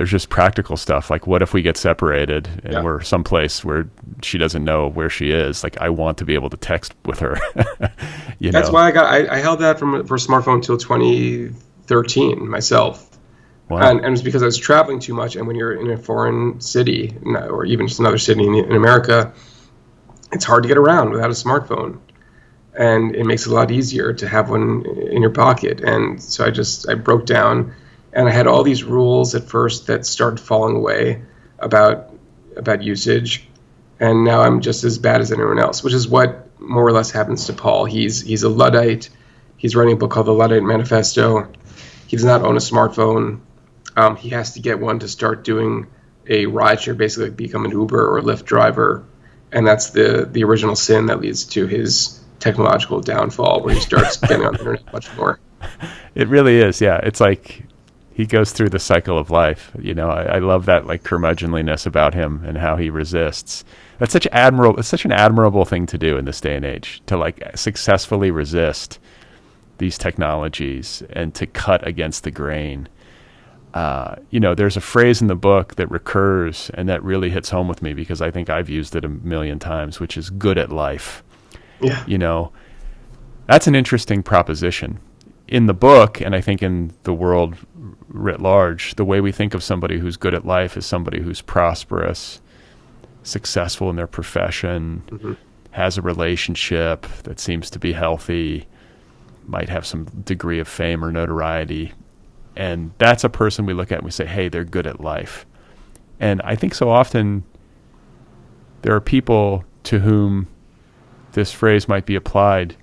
[SPEAKER 1] stuff. Like, what if we get separated and we're someplace where she doesn't know where she is? Like, I want to be able to text with her.
[SPEAKER 2] That's why I held that for a smartphone until 2013 myself. Wow. And it was because I was traveling too much. And when you're in a foreign city, or even just another city in America, it's hard to get around without a smartphone. And it makes it a lot easier to have one in your pocket. And so I broke down, and I had all these rules at first that started falling away about usage. And now I'm just as bad as anyone else, which is what more or less happens to Paul. He's a Luddite. He's writing a book called The Luddite Manifesto. He does not own a smartphone. He has to get one to start doing a rideshare, basically become an Uber or Lyft driver. And that's the original sin that leads to his technological downfall, where he starts getting on the internet much more.
[SPEAKER 1] It really is, yeah. It's like he goes through the cycle of life. I love that like curmudgeonliness about him and how he resists. It's such an admirable thing to do in this day and age, to like successfully resist these technologies and to cut against the grain. There's a phrase in the book that recurs and that really hits home with me because I think I've used it a million times, which is good at life. Yeah. That's an interesting proposition. In the book, and I think in the world writ large, the way we think of somebody who's good at life is somebody who's prosperous, successful in their profession, has a relationship that seems to be healthy, might have some degree of fame or notoriety. And that's a person we look at and we say, hey, they're good at life. And I think so often there are people to whom this phrase might be applied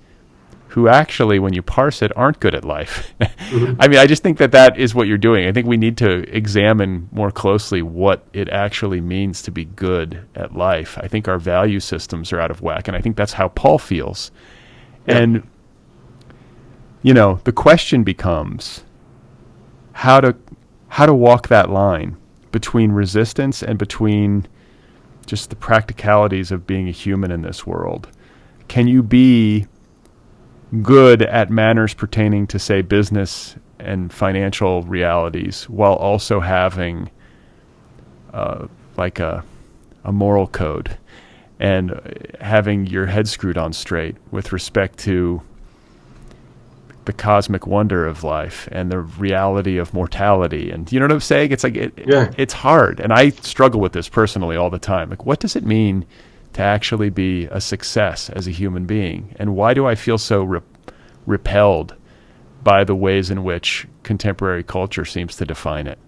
[SPEAKER 1] who actually, when you parse it, aren't good at life. I mean, I just think that is what you're doing. I think we need to examine more closely what it actually means to be good at life. I think our value systems are out of whack, and I think that's how Paul feels. Yeah. And, the question becomes how to walk that line between resistance and between just the practicalities of being a human in this world. Can you be good at manners pertaining to, say, business and financial realities while also having like a moral code and having your head screwed on straight with respect to the cosmic wonder of life and the reality of mortality? And you know what I'm saying? It's like it's hard. And I struggle with this personally all the time. Like, what does it mean to actually be a success as a human being? And why do I feel so repelled by the ways in which contemporary culture seems to define it?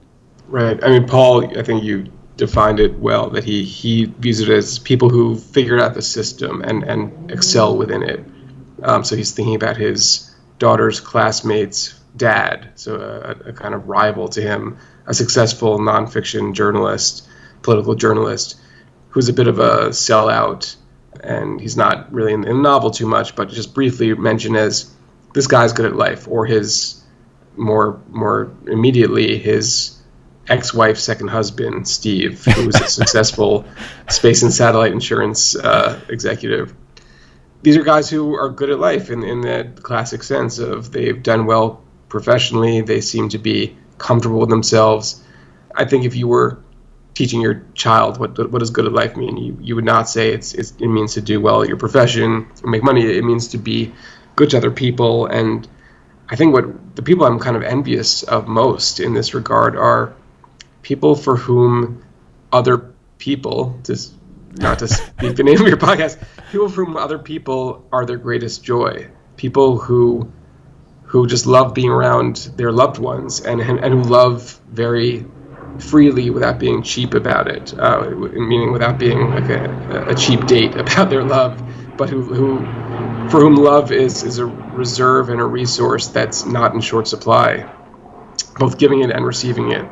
[SPEAKER 1] Right.
[SPEAKER 2] I mean, Paul, I think you defined it well, that he views it as people who figured out the system and excel within it. So he's thinking about his daughter's classmate's dad, so a kind of rival to him, a successful nonfiction journalist, political journalist, who's a bit of a sellout, and he's not really in the novel too much, but just briefly mentioned as this guy's good at life, or his more immediately his ex-wife's second husband, Steve, who was a successful space and satellite insurance executive. These are guys who are good at life in that classic sense of they've done well professionally. They seem to be comfortable with themselves. I think if you were teaching your child what does good at life mean, you would not say it means to do well at your profession or make money. It means to be good to other people. And I think what the people I'm kind of envious of most in this regard are people for whom other people, not to speak the name of your podcast, people for whom other people are their greatest joy. People who just love being around their loved ones and who love very freely without being cheap about it, meaning without being like a cheap date about their love, but who for whom love is a reserve and a resource that's not in short supply, both giving it and receiving it.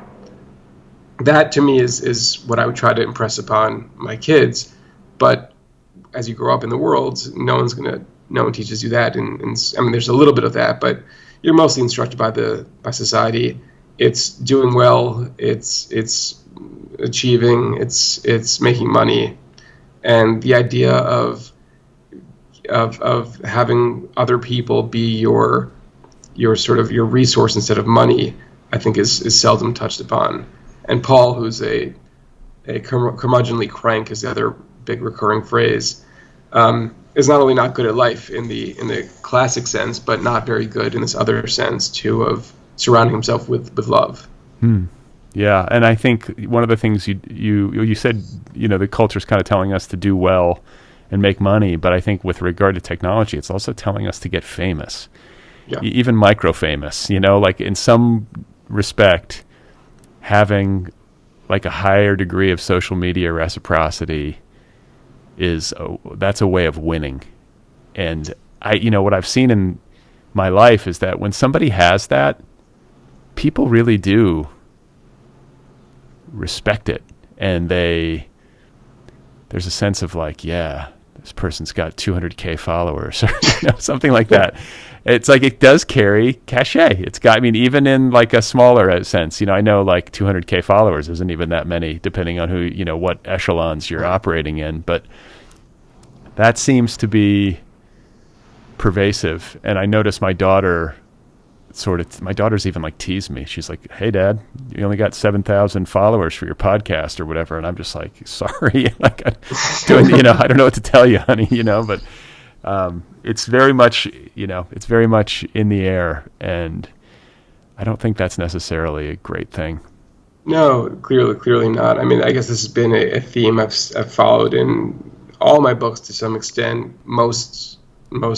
[SPEAKER 2] That to me is what I would try to impress upon my kids. But as you grow up in the world, no one teaches you that. And I mean, there's a little bit of that, but you're mostly instructed by society. It's doing well, it's achieving, it's making money, and the idea of having other people be your sort of your resource instead of money, I think is seldom touched upon. And Paul, who's a curmudgeonly crank, is the other big recurring phrase, is not only not good at life in the classic sense, but not very good in this other sense too of surrounding himself with love.
[SPEAKER 1] Yeah, and I think one of the things you said, the culture's kind of telling us to do well and make money, but I think with regard to technology, it's also telling us to get famous, even micro-famous. Like in some respect, having like a higher degree of social media reciprocity that's a way of winning. And what I've seen in my life is that when somebody has that, people really do respect it, and there's a sense of like, yeah, this person's got 200K followers or something like that. It's like it does carry cachet. It's got, even in like a smaller sense, I know like 200K followers isn't even that many, depending on who, what echelons you're operating in, but that seems to be pervasive. And I notice my daughter's even like teased me. She's like, "Hey Dad, you only got 7,000 followers for your podcast or whatever." And I'm just like, sorry, like I don't know what to tell you, honey, but it's very much, it's very much in the air, and I don't think that's necessarily a great thing.
[SPEAKER 2] No, clearly not. I guess this has been a theme I've followed in all my books to some extent, most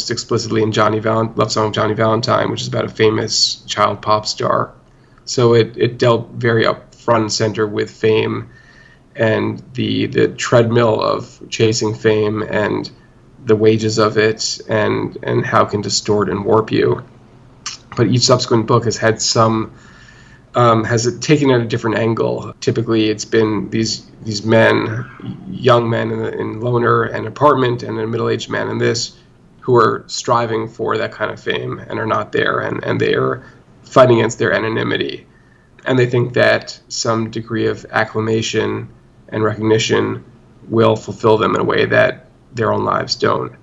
[SPEAKER 2] explicitly in Love Song of Johnny Valentine, which is about a famous child pop star. So it dealt very up front and center with fame and the treadmill of chasing fame and the wages of it and how it can distort and warp you. But each subsequent book has had has it taken at a different angle. Typically, it's been these men, young men in Loner and Apartment, and a middle-aged man in this, who are striving for that kind of fame and are not there, and they are fighting against their anonymity. And they think that some degree of acclamation and recognition will fulfill them in a way that their own lives don't.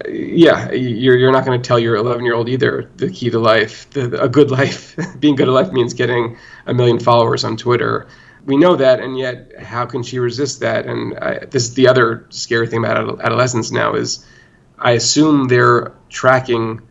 [SPEAKER 2] Yeah, you're not going to tell your 11-year-old either the key to life, a good life. Being good at life means getting 1 million followers on Twitter. We know that, and yet how can she resist that? And this is the other scary thing about adolescents now is I assume they're tracking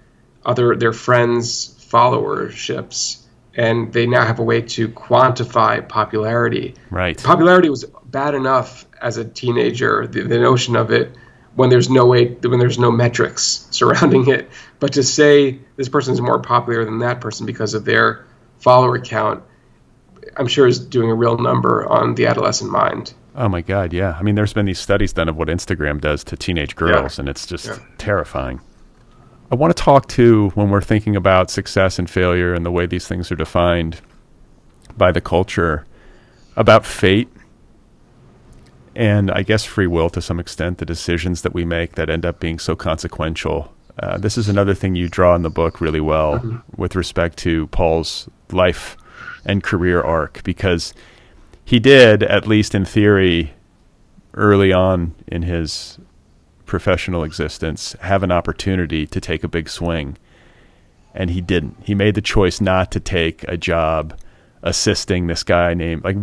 [SPEAKER 2] their friends' followerships, and they now have a way to quantify popularity.
[SPEAKER 1] Right.
[SPEAKER 2] Popularity was bad enough as a teenager, the notion of it, when there's no metrics surrounding it. But to say this person is more popular than that person because of their follower count, I'm sure is doing a real number on the adolescent mind.
[SPEAKER 1] Oh my God, yeah. There's been these studies done of what Instagram does to teenage girls, and it's just terrifying. I want to talk too, when we're thinking about success and failure and the way these things are defined by the culture, about fate and I guess free will to some extent, the decisions that we make that end up being so consequential. This is another thing you draw in the book really well with respect to Paul's life and career arc, because he did, at least in theory, early on in his professional existence, have an opportunity to take a big swing. And he didn't. He made the choice not to take a job assisting this guy named, I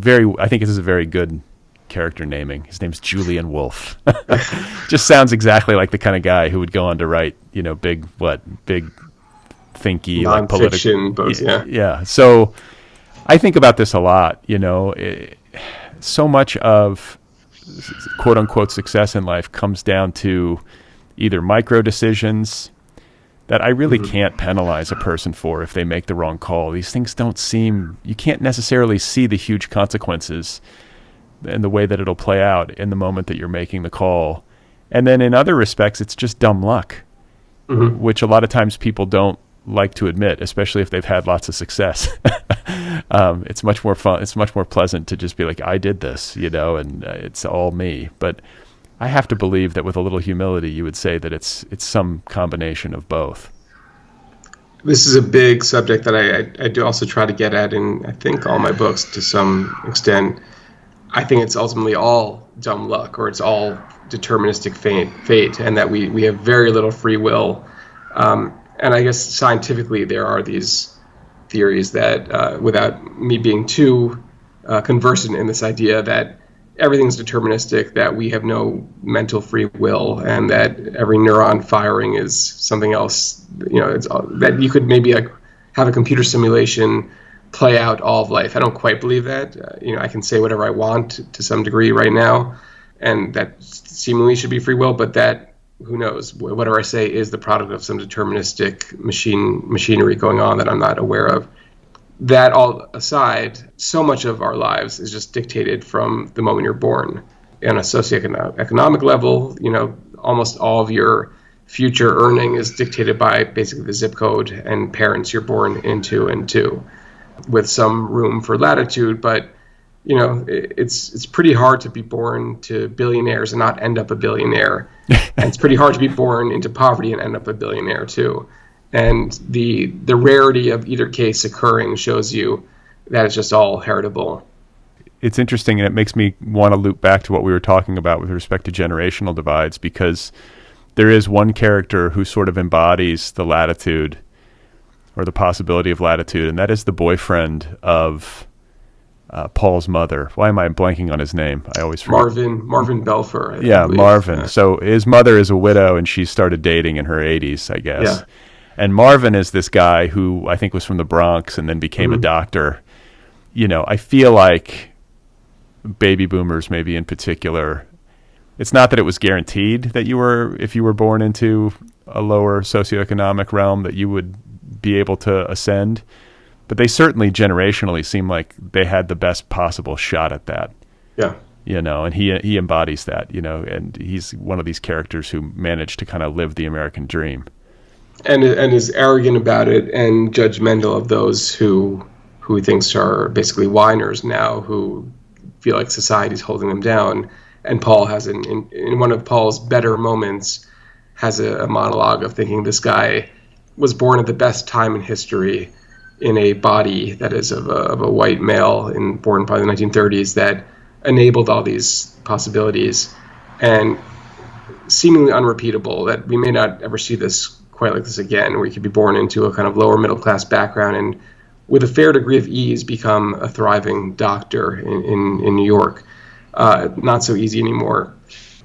[SPEAKER 1] think this is a very good character naming. His name's Julian Wolfe. Just sounds exactly like the kind of guy who would go on to write, big thinky, like
[SPEAKER 2] non-fiction books.
[SPEAKER 1] Yeah. So I think about this a lot, so much of quote unquote success in life comes down to either micro decisions that I really can't penalize a person for if they make the wrong call. These things you can't necessarily see the huge consequences and the way that it'll play out in the moment that you're making the call. And then in other respects, it's just dumb luck, which a lot of times people don't like to admit, especially if they've had lots of success. It's much more fun. It's much more pleasant to just be like, I did this, and it's all me. But I have to believe that with a little humility, you would say that it's some combination of both.
[SPEAKER 2] This is a big subject that I do also try to get at in, I think, all my books to some extent. I think it's ultimately all dumb luck, or it's all deterministic fate, and that we have very little free will. And I guess scientifically there are these theories that, without me being too conversant in this idea, that everything's deterministic, that we have no mental free will, and that every neuron firing is something else. That you could maybe have a computer simulation play out all of life. I don't quite believe that. I can say whatever I want to some degree right now, and that seemingly should be free will, but that, who knows, whatever I say is the product of some deterministic machinery going on that I'm not aware of. That all aside, so much of our lives is just dictated from the moment you're born. On a socioeconomic level, almost all of your future earning is dictated by basically the zip code and parents you're born into, with some room for latitude. But it's pretty hard to be born to billionaires and not end up a billionaire. And it's pretty hard to be born into poverty and end up a billionaire too. And the rarity of either case occurring shows you that it's just all heritable.
[SPEAKER 1] It's interesting, and it makes me want to loop back to what we were talking about with respect to generational divides, because there is one character who sort of embodies the latitude or the possibility of latitude, and that is the boyfriend of Paul's mother. Why am I blanking on his name? I always forget.
[SPEAKER 2] Marvin Belfer. I believe.
[SPEAKER 1] Marvin.
[SPEAKER 2] Yeah.
[SPEAKER 1] So his mother is a widow, and she started dating in her 80s, I guess.
[SPEAKER 2] Yeah.
[SPEAKER 1] And Marvin is this guy who I think was from the Bronx and then became a doctor. I feel like baby boomers, maybe in particular, it's not that it was guaranteed that if you were born into a lower socioeconomic realm, that you would be able to ascend. But they certainly generationally seem like they had the best possible shot at that.
[SPEAKER 2] Yeah.
[SPEAKER 1] And he embodies that, and he's one of these characters who managed to kind of live the American dream.
[SPEAKER 2] And is arrogant about it and judgmental of those who he thinks are basically whiners now, who feel like society's holding them down. And Paul has, in one of Paul's better moments, has a monologue of thinking this guy was born at the best time in history in a body that is of a white male, born by the 1930s, that enabled all these possibilities and seemingly unrepeatable, that we may not ever see this quite like this again, where you could be born into a kind of lower middle class background and with a fair degree of ease become a thriving doctor in New York. Not so easy anymore.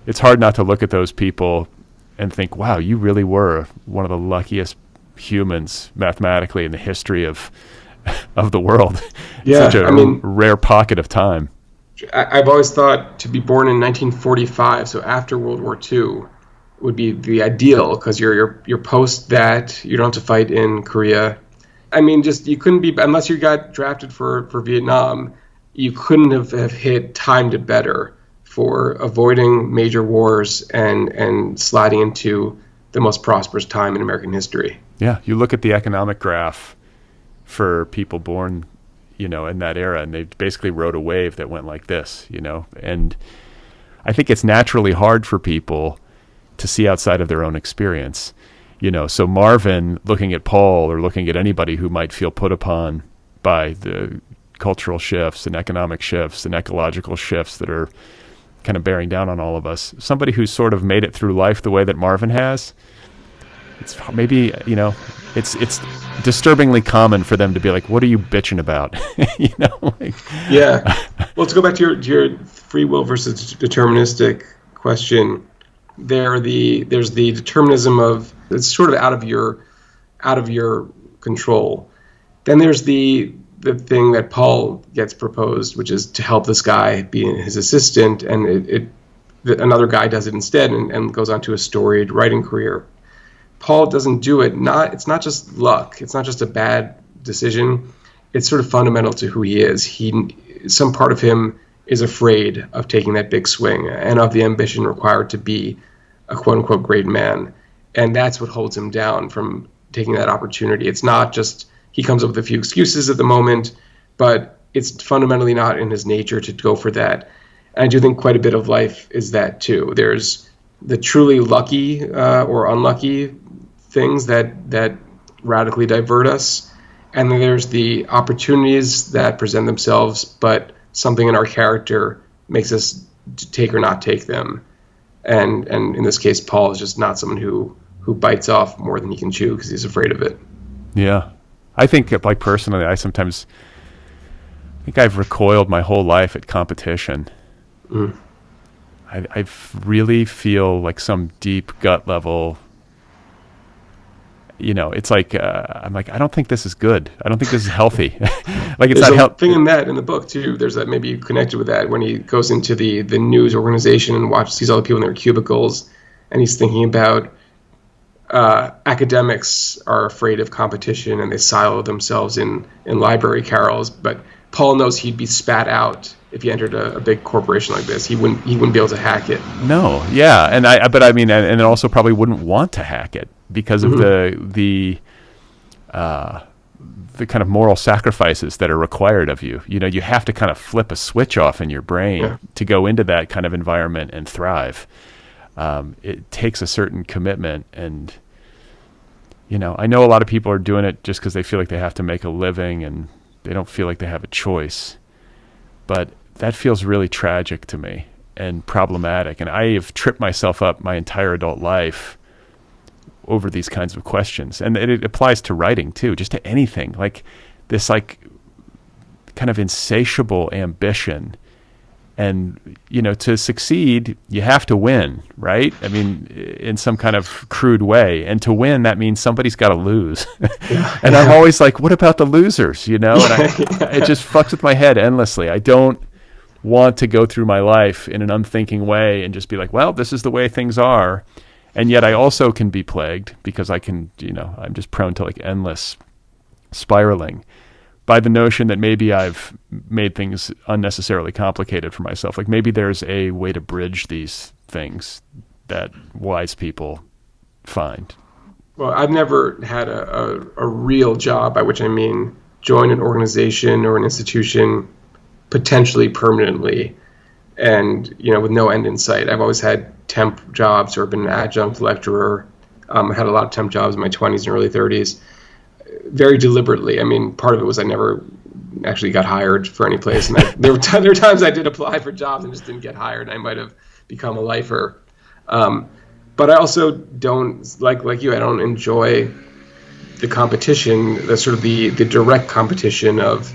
[SPEAKER 1] It's hard not to look at those people and think, wow, you really were one of the luckiest humans mathematically in the history of the world.
[SPEAKER 2] Yeah,
[SPEAKER 1] Such a rare pocket of time.
[SPEAKER 2] I've always thought to be born in 1945, so after World War II, would be the ideal, because you're post that, you don't have to fight in Korea. You couldn't be, unless you got drafted for Vietnam, you couldn't have hit timed it better for avoiding major wars and sliding into the most prosperous time in American history.
[SPEAKER 1] Yeah, you look at the economic graph for people born, in that era, and they basically rode a wave that went like this, and I think it's naturally hard for people to see outside of their own experience, so Marvin, looking at Paul or looking at anybody who might feel put upon by the cultural shifts and economic shifts and ecological shifts that are kind of bearing down on all of us. Somebody who's sort of made it through life the way that Marvin has, it's maybe, it's disturbingly common for them to be like, what are you bitching about?
[SPEAKER 2] Yeah. Well, to go back to your free will versus deterministic question, there's the determinism of, it's sort of out of your control. Then there's the thing that Paul gets proposed, which is to help this guy be his assistant, and another guy does it instead and goes on to a storied writing career. Paul doesn't do it. It's not just luck. It's not just a bad decision. It's sort of fundamental to who he is. Some part of him is afraid of taking that big swing and of the ambition required to be a quote unquote great man. And that's what holds him down from taking that opportunity. It's not just he comes up with a few excuses at the moment, but it's fundamentally not in his nature to go for that. And I do think quite a bit of life is that too. There's the truly lucky or unlucky things that radically divert us. And then there's the opportunities that present themselves, but something in our character makes us take or not take them. And in this case, Paul is just not someone who bites off more than he can chew because he's afraid of it. Yeah.
[SPEAKER 1] I think, like, personally, I sometimes think I've recoiled my whole life at competition.
[SPEAKER 2] Mm.
[SPEAKER 1] I really feel like some deep gut level, it's like, I'm like, I don't think this is good. I don't think this is healthy. Like, it's
[SPEAKER 2] there's
[SPEAKER 1] not healthy.
[SPEAKER 2] Thing in that in the book too. There's that, maybe you connected with that, when he goes into the news organization and sees all the people in their cubicles, and he's thinking about academics are afraid of competition and they silo themselves in library carols. But Paul knows he'd be spat out if he entered a big corporation like this. He wouldn't be able to hack it.
[SPEAKER 1] No, yeah, and and also probably wouldn't want to hack it because of the kind of moral sacrifices that are required of you. You have to kind of flip a switch off in your brain to go into that kind of environment and thrive. It takes a certain commitment, and I know a lot of people are doing it just because they feel like they have to make a living and they don't feel like they have a choice. But that feels really tragic to me and problematic. And I have tripped myself up my entire adult life over these kinds of questions. And it applies to writing too, just to anything. Like this, like, kind of insatiable ambition. And, to succeed, you have to win, right? I mean, in some kind of crude way. And to win, that means somebody's got to lose. And I'm always like, what about the losers, And it just fucks with my head endlessly. I don't want to go through my life in an unthinking way and just be like, well, this is the way things are. And yet I also can be plagued because I can, I'm just prone to like endless spiraling by the notion that maybe I've made things unnecessarily complicated for myself. Like maybe there's a way to bridge these things that wise people find.
[SPEAKER 2] Well, I've never had a real job, by which I mean join an organization or an institution potentially permanently and, with no end in sight. I've always had temp jobs or been an adjunct lecturer. I had a lot of temp jobs in my 20s and early 30s. Very deliberately. I mean, part of it was I never actually got hired for any place, and there were times I did apply for jobs and just didn't get hired. I might have become a lifer, but I also don't like you. I don't enjoy the competition, the sort of the direct competition of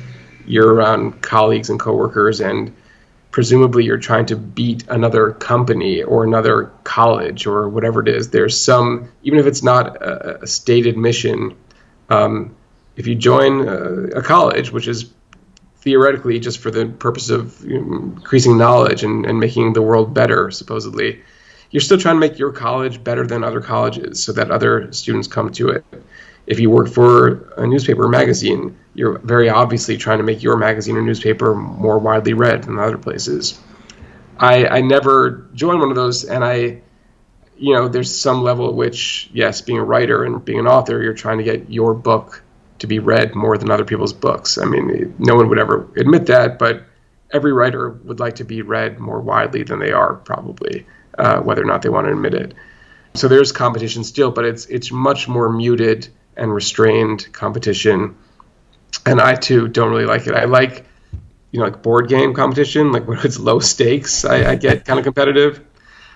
[SPEAKER 2] you're around colleagues and coworkers, and presumably you're trying to beat another company or another college or whatever it is. There's some, even if it's not a stated mission. If you join a college, which is theoretically just for the purpose of increasing knowledge and making the world better, supposedly, you're still trying to make your college better than other colleges so that other students come to it. If you work for a newspaper or magazine, you're very obviously trying to make your magazine or newspaper more widely read than other places. I never joined one of those, and there's some level at which, yes, being a writer and being an author, you're trying to get your book to be read more than other people's books. I mean, no one would ever admit that, but every writer would like to be read more widely than they are, probably, whether or not they want to admit it. So there's competition still, but it's much more muted and restrained competition. And I too don't really like it. I like, like board game competition, like when it's low stakes, I get kind of competitive.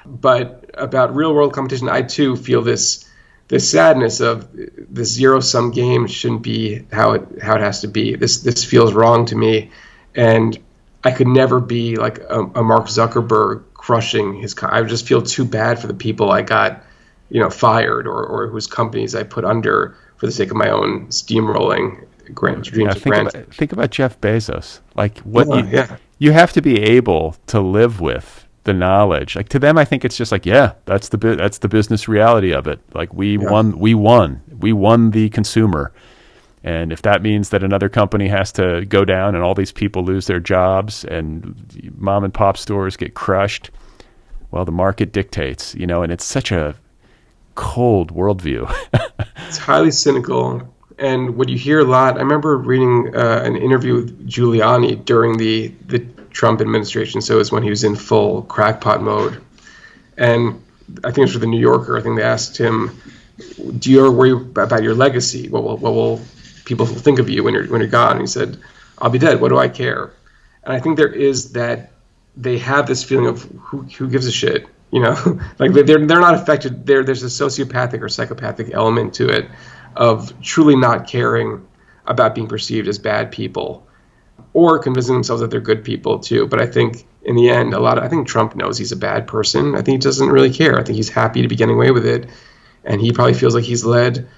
[SPEAKER 2] But about real world competition, I too feel this sadness of this zero sum game shouldn't be how it has to be. This feels wrong to me, and I could never be like a Mark Zuckerberg crushing his. I would just feel too bad for the people I got, fired or whose companies I put under for the sake of my own steamrolling dreams of grandeur.
[SPEAKER 1] Think about Jeff Bezos. Like what
[SPEAKER 2] Yeah.
[SPEAKER 1] you have to be able to live with the knowledge. Like to them, I think it's just like, yeah, that's the business reality of it. Like we won the consumer. And if that means that another company has to go down and all these people lose their jobs and mom and pop stores get crushed, well, the market dictates, and it's such a cold worldview.
[SPEAKER 2] It's highly cynical. And what you hear a lot, I remember reading an interview with Giuliani during the Trump administration. So it was when he was in full crackpot mode. And I think it was for the New Yorker. I think they asked him, do you ever worry about your legacy? What will people think of you when you're gone? And he said, I'll be dead. What do I care? And I think there is that they have this feeling of who gives a shit, like they're not affected. There's a sociopathic or psychopathic element to it of truly not caring about being perceived as bad people, or convincing themselves that they're good people too. But I think in the end, I think Trump knows he's a bad person. I think he doesn't really care. I think he's happy to be getting away with it. And he probably feels like he's led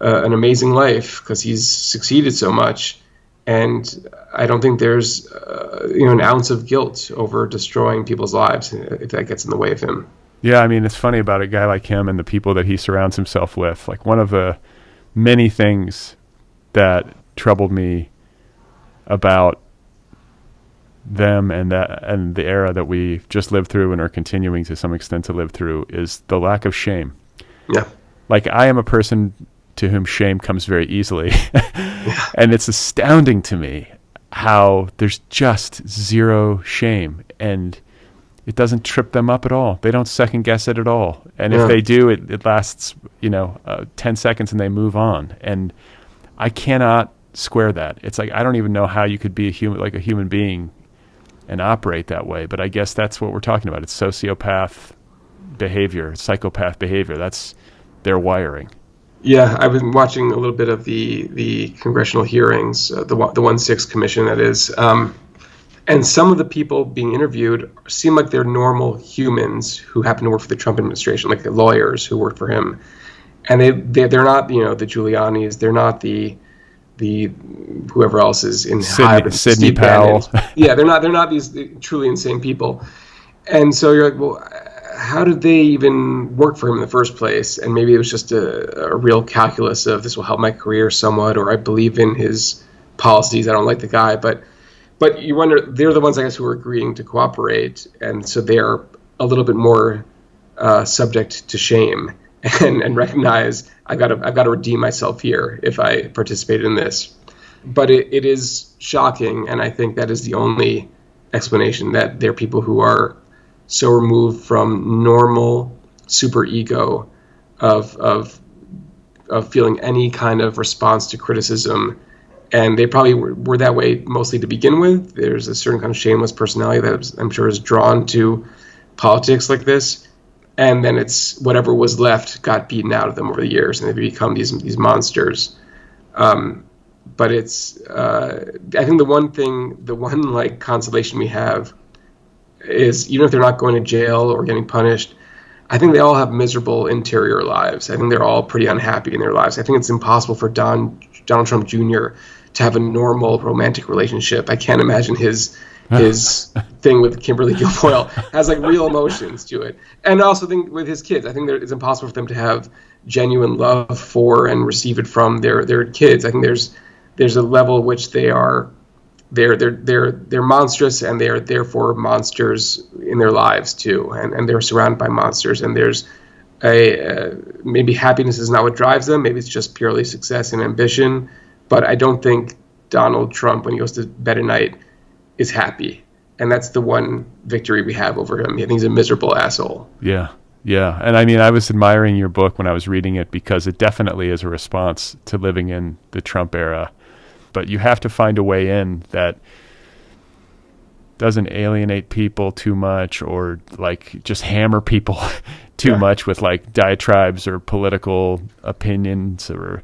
[SPEAKER 2] an amazing life because he's succeeded so much. And I don't think there's an ounce of guilt over destroying people's lives if that gets in the way of him.
[SPEAKER 1] Yeah, I mean, it's funny about a guy like him and the people that he surrounds himself with. Like one of the many things that troubled me about them and the era that we just lived through and are continuing to some extent to live through is the lack of shame.
[SPEAKER 2] Yeah.
[SPEAKER 1] Like I am a person to whom shame comes very easily. And it's astounding to me how there's just zero shame and it doesn't trip them up at all. They don't second guess it at all. And if they do, it lasts, 10 seconds and they move on. And I cannot square that. It's like, I don't even know how you could be a human being and operate that way. But I guess that's what we're talking about. It's sociopath behavior, psychopath behavior. That's their wiring.
[SPEAKER 2] Yeah, I've been watching a little bit of the congressional hearings, the 1/6 commission, that is. And some of the people being interviewed seem like they're normal humans who happen to work for the Trump administration, like the lawyers who work for him. And they're not, the Giulianis, they're not the whoever else is in
[SPEAKER 1] Sidney Powell.
[SPEAKER 2] Yeah, they're not these truly insane people. And so you're like, well, how did they even work for him in the first place? And maybe it was just a real calculus of this will help my career somewhat, or I believe in his policies. I don't like the guy, but you wonder, they're the ones, I guess, who are agreeing to cooperate, and so they're a little bit more subject to shame and recognize I've got to redeem myself here if I participate in this. But it is shocking, and I think that is the only explanation, that there are people who are so removed from normal superego of feeling any kind of response to criticism. And they probably were that way mostly to begin with. There's a certain kind of shameless personality that I'm sure is drawn to politics like this. And then it's whatever was left got beaten out of them over the years, and they become these monsters. But it's I think the one like consolation we have is, even if they're not going to jail or getting punished, I think they all have miserable interior lives. I think they're all pretty unhappy in their lives. I think it's impossible for Donald Trump Jr. to have a normal romantic relationship. I can't imagine his thing with Kimberly Guilfoyle has like real emotions to it. And I also think with his kids, I think it's impossible for them to have genuine love for and receive it from their kids. I think there's a level at which they're monstrous, and they are therefore monsters in their lives too, and they're surrounded by monsters. And there's maybe happiness is not what drives them. Maybe it's just purely success and ambition. But I don't think Donald Trump, when he goes to bed at night, is happy. And that's the one victory we have over him. I think he's a miserable asshole.
[SPEAKER 1] Yeah. Yeah. And I mean, I was admiring your book when I was reading it, because it definitely is a response to living in the Trump era. But you have to find a way in that doesn't alienate people too much, or like just hammer people too much with like diatribes or political opinions, or,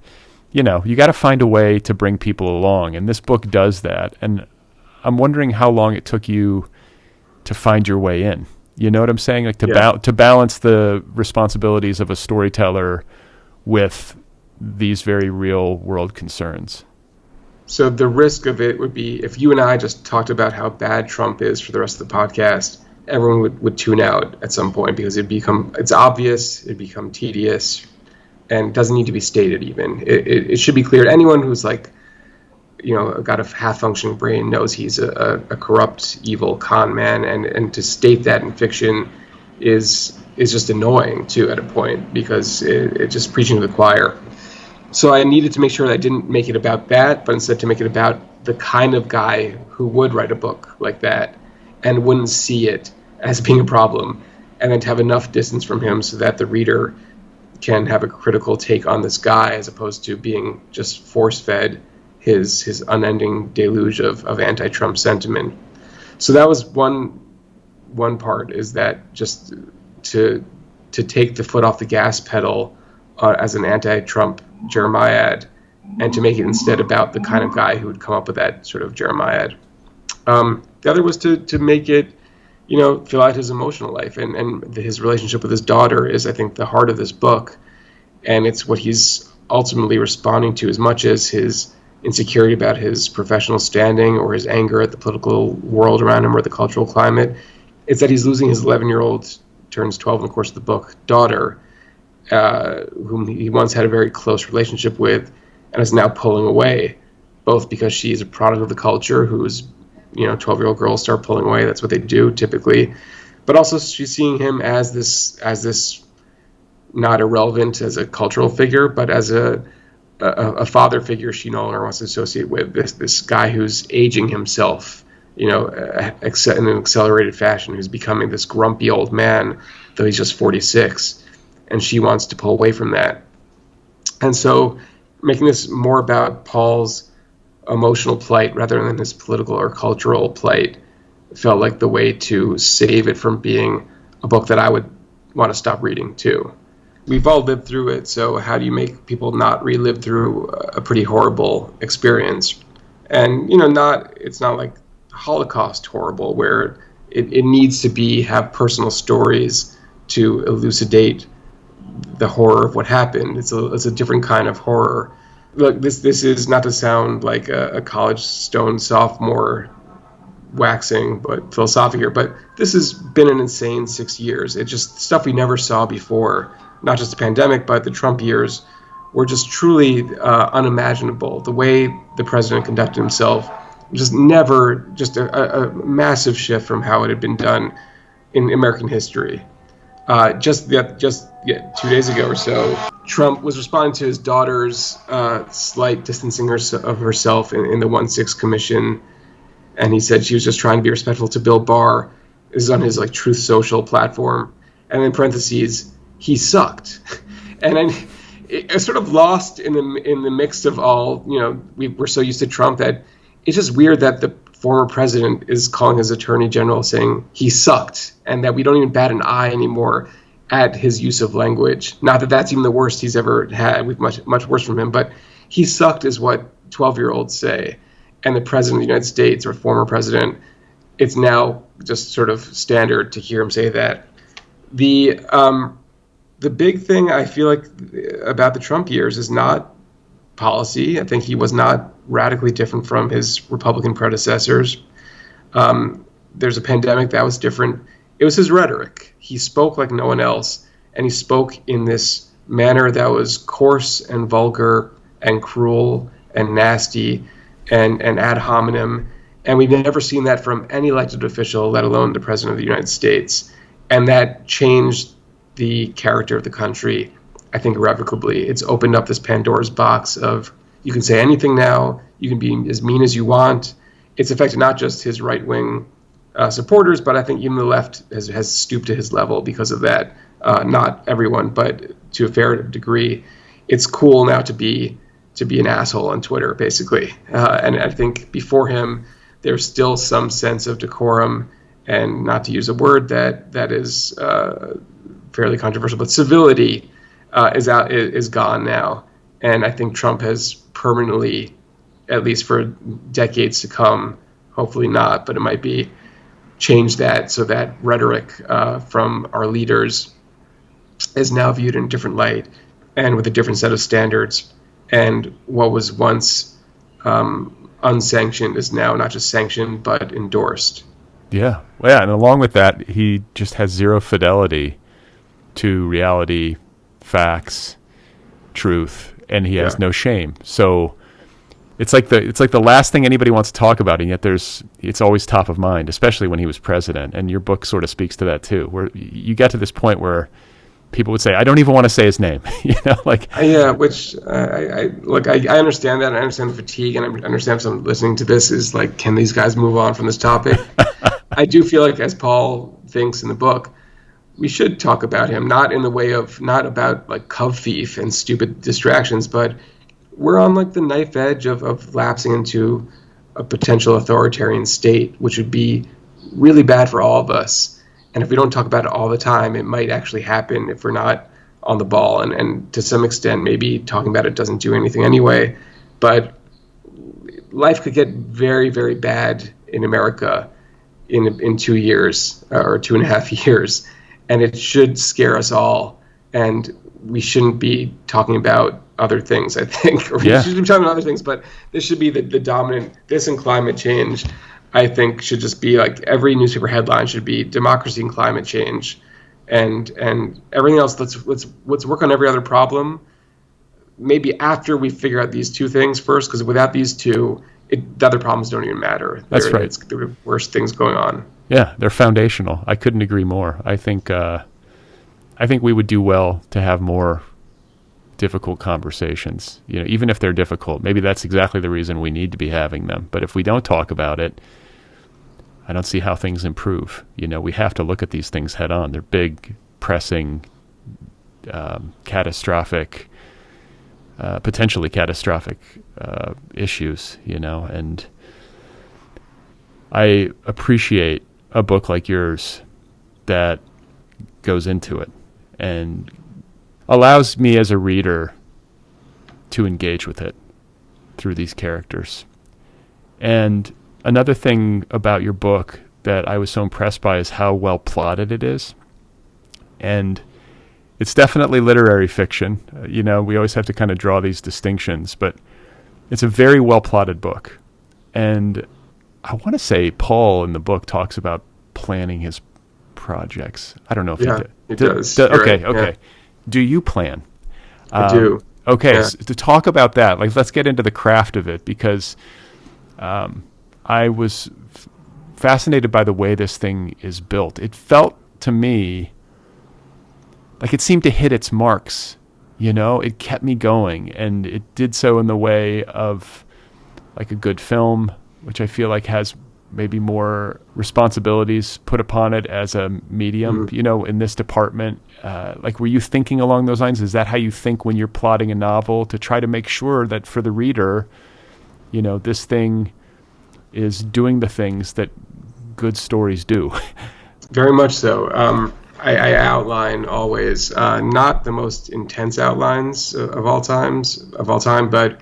[SPEAKER 1] you got to find a way to bring people along. And this book does that. And I'm wondering how long it took you to find your way in. You know what I'm saying? Like to balance the responsibilities of a storyteller with these very real world concerns.
[SPEAKER 2] So the risk of it would be, if you and I just talked about how bad Trump is for the rest of the podcast, everyone would tune out at some point, because it's obvious, it'd become tedious, and it doesn't need to be stated even. It should be clear to anyone who's like, got a half-functioning brain, knows he's a corrupt, evil con man, and to state that in fiction is just annoying too at a point, because it's just preaching to the choir. So I needed to make sure that I didn't make it about that, but instead to make it about the kind of guy who would write a book like that and wouldn't see it as being a problem, and then to have enough distance from him so that the reader can have a critical take on this guy, as opposed to being just force-fed his unending deluge of anti-Trump sentiment. So that was one part, is that just to take the foot off the gas pedal as an anti-Trump Jeremiad, and to make it instead about the kind of guy who would come up with that sort of Jeremiad. The other was to make it, fill out his emotional life, and his relationship with his daughter is, I think, the heart of this book, and it's what he's ultimately responding to, as much as his insecurity about his professional standing or his anger at the political world around him or the cultural climate. It's that he's losing his 11-year-old, turns 12 in the course of the book, daughter, whom he once had a very close relationship with, and is now pulling away, both because she's a product of the culture, who's, 12-year-old girls start pulling away. That's what they do typically. But also she's seeing him as this not irrelevant as a cultural figure, but as a father figure she no longer wants to associate with. This guy who's aging himself, in an accelerated fashion, who's becoming this grumpy old man, though he's just 46. And she wants to pull away from that. And so making this more about Paul's emotional plight rather than his political or cultural plight felt like the way to save it from being a book that I would want to stop reading too. We've all lived through it, so how do you make people not relive through a pretty horrible experience? And, it's not like Holocaust horrible, where it needs to have personal stories to elucidate the horror of what happened. It's a different kind of horror. Look, this is not to sound like a college stone sophomore waxing but philosophic here, but this has been an insane 6 years. It's just stuff we never saw before, not just the pandemic, but the Trump years were just truly unimaginable. The way the president conducted himself, just a massive shift from how it had been done in American history. Just 2 days ago or so, Trump was responding to his daughter's slight distancing of herself in the 1-6 Commission, and he said she was just trying to be respectful to Bill Barr. This is on his Truth Social platform, and in parentheses, he sucked. And then it's sort of lost in the mix of all. We're so used to Trump that it's just weird that the former president is calling his attorney general saying he sucked, and that we don't even bat an eye anymore at his use of language. Not that that's even the worst he's ever had. We've much worse from him, but he sucked is what 12-year-olds say. And the president of the United States, or former president, it's now just sort of standard to hear him say that. The big thing I feel like about the Trump years is not policy. I think he was not radically different from his Republican predecessors. There's a pandemic that was different. It was his rhetoric. He spoke like no one else, and he spoke in this manner that was coarse and vulgar and cruel and nasty and ad hominem. And we've never seen that from any elected official, let alone the president of the United States. And that changed the character of the country, I think, irrevocably. It's opened up this Pandora's box of you can say anything now, you can be as mean as you want. It's affected not just his right-wing supporters, but I think even the left has stooped to his level because of that. Not everyone, but to a fair degree. It's cool now to be to be an asshole on Twitter, basically. And I think before him, there's still some sense of decorum, and not to use a word that is fairly controversial, but civility is gone now. And I think Trump has permanently, at least for decades to come, hopefully not, but it might be, changed that so that rhetoric from our leaders is now viewed in a different light and with a different set of standards. And what was once unsanctioned is now not just sanctioned, but endorsed.
[SPEAKER 1] Yeah. Well, yeah. And along with that, he just has zero fidelity to reality, facts, truth, and he has no shame. So it's like the last thing anybody wants to talk about, and yet it's always top of mind, especially when he was president. And your book sort of speaks to that too, where you get to this point where people would say, I don't even want to say his name.
[SPEAKER 2] Yeah, which I understand that. I understand the fatigue, and I understand if someone listening to this is like, can these guys move on from this topic? I do feel like, as Paul thinks in the book, we should talk about him, not in the way of, not about like Cov Thief and stupid distractions, but we're on like the knife edge of lapsing into a potential authoritarian state, which would be really bad for all of us. And if we don't talk about it all the time, it might actually happen if we're not on the ball. And to some extent, maybe talking about it doesn't do anything anyway. But life could get very, very bad in America in 2 years or 2.5 years. And it should scare us all. And we shouldn't be talking about other things, I think. Or we should be talking about other things, but this should be the dominant, this and climate change, I think, should just be like, every newspaper headline should be democracy and climate change, and everything else. Let's work on every other problem, maybe after we figure out these two things first, because without these two, the other problems don't even matter.
[SPEAKER 1] That's right.
[SPEAKER 2] It's the worst things going on.
[SPEAKER 1] Yeah, they're foundational. I couldn't agree more. I think we would do well to have more difficult conversations, even if they're difficult. Maybe that's exactly the reason we need to be having them. But if we don't talk about it, I don't see how things improve. We have to look at these things head on. They're big, pressing, catastrophic, potentially catastrophic issues, and I appreciate a book like yours that goes into it and allows me as a reader to engage with it through these characters. And another thing about your book that I was so impressed by is how well plotted it is. And it's definitely literary fiction. We always have to kind of draw these distinctions, but it's a very well plotted book. And I want to say Paul in the book talks about planning his projects. I don't know if he did.
[SPEAKER 2] It does.
[SPEAKER 1] Okay.
[SPEAKER 2] Yeah.
[SPEAKER 1] Do you plan?
[SPEAKER 2] I do.
[SPEAKER 1] Okay,
[SPEAKER 2] Yeah.
[SPEAKER 1] so to talk about that, let's get into the craft of it, because I was fascinated by the way this thing is built. It felt to me like it seemed to hit its marks. It kept me going, and it did so in the way of like a good film, which I feel like has maybe more responsibilities put upon it as a medium, in this department. Were you thinking along those lines? Is that how you think when you're plotting a novel, to try to make sure that for the reader, this thing is doing the things that good stories do?
[SPEAKER 2] Very much so. I outline always, not the most intense outlines of all time, but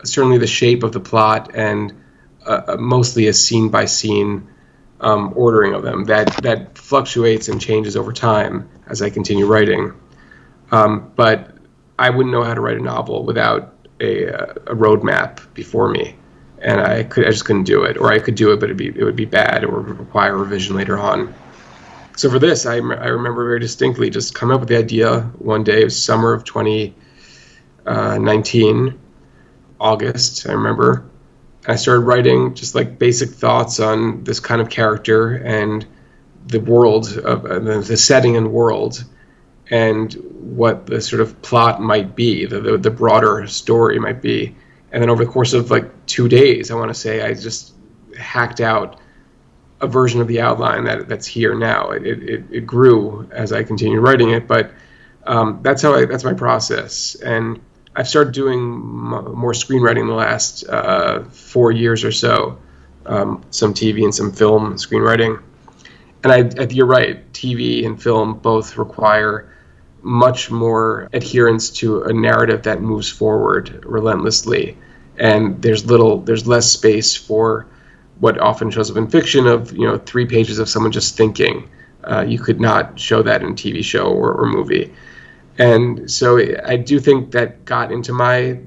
[SPEAKER 2] certainly the shape of the plot, and mostly a scene-by-scene ordering of them that fluctuates and changes over time as I continue writing. But I wouldn't know how to write a novel without a roadmap before me, and I just couldn't do it. Or I could do it, but it would be bad, or would require revision later on. So for this, I remember very distinctly just coming up with the idea one day. It was summer of 2019, August, I remember. I started writing just like basic thoughts on this kind of character and the world, the setting and world, and what the sort of plot might be, the broader story might be. And then over the course of like 2 days, I want to say, I just hacked out a version of the outline that's here now. It grew as I continued writing it, but that's my process. And I've started doing more screenwriting the last 4 years or so, some TV and some film screenwriting. And you're right, TV and film both require much more adherence to a narrative that moves forward relentlessly. And there's less space for what often shows up in fiction of 3 pages of someone just thinking. You could not show that in a TV show or movie. And so I do think that got into my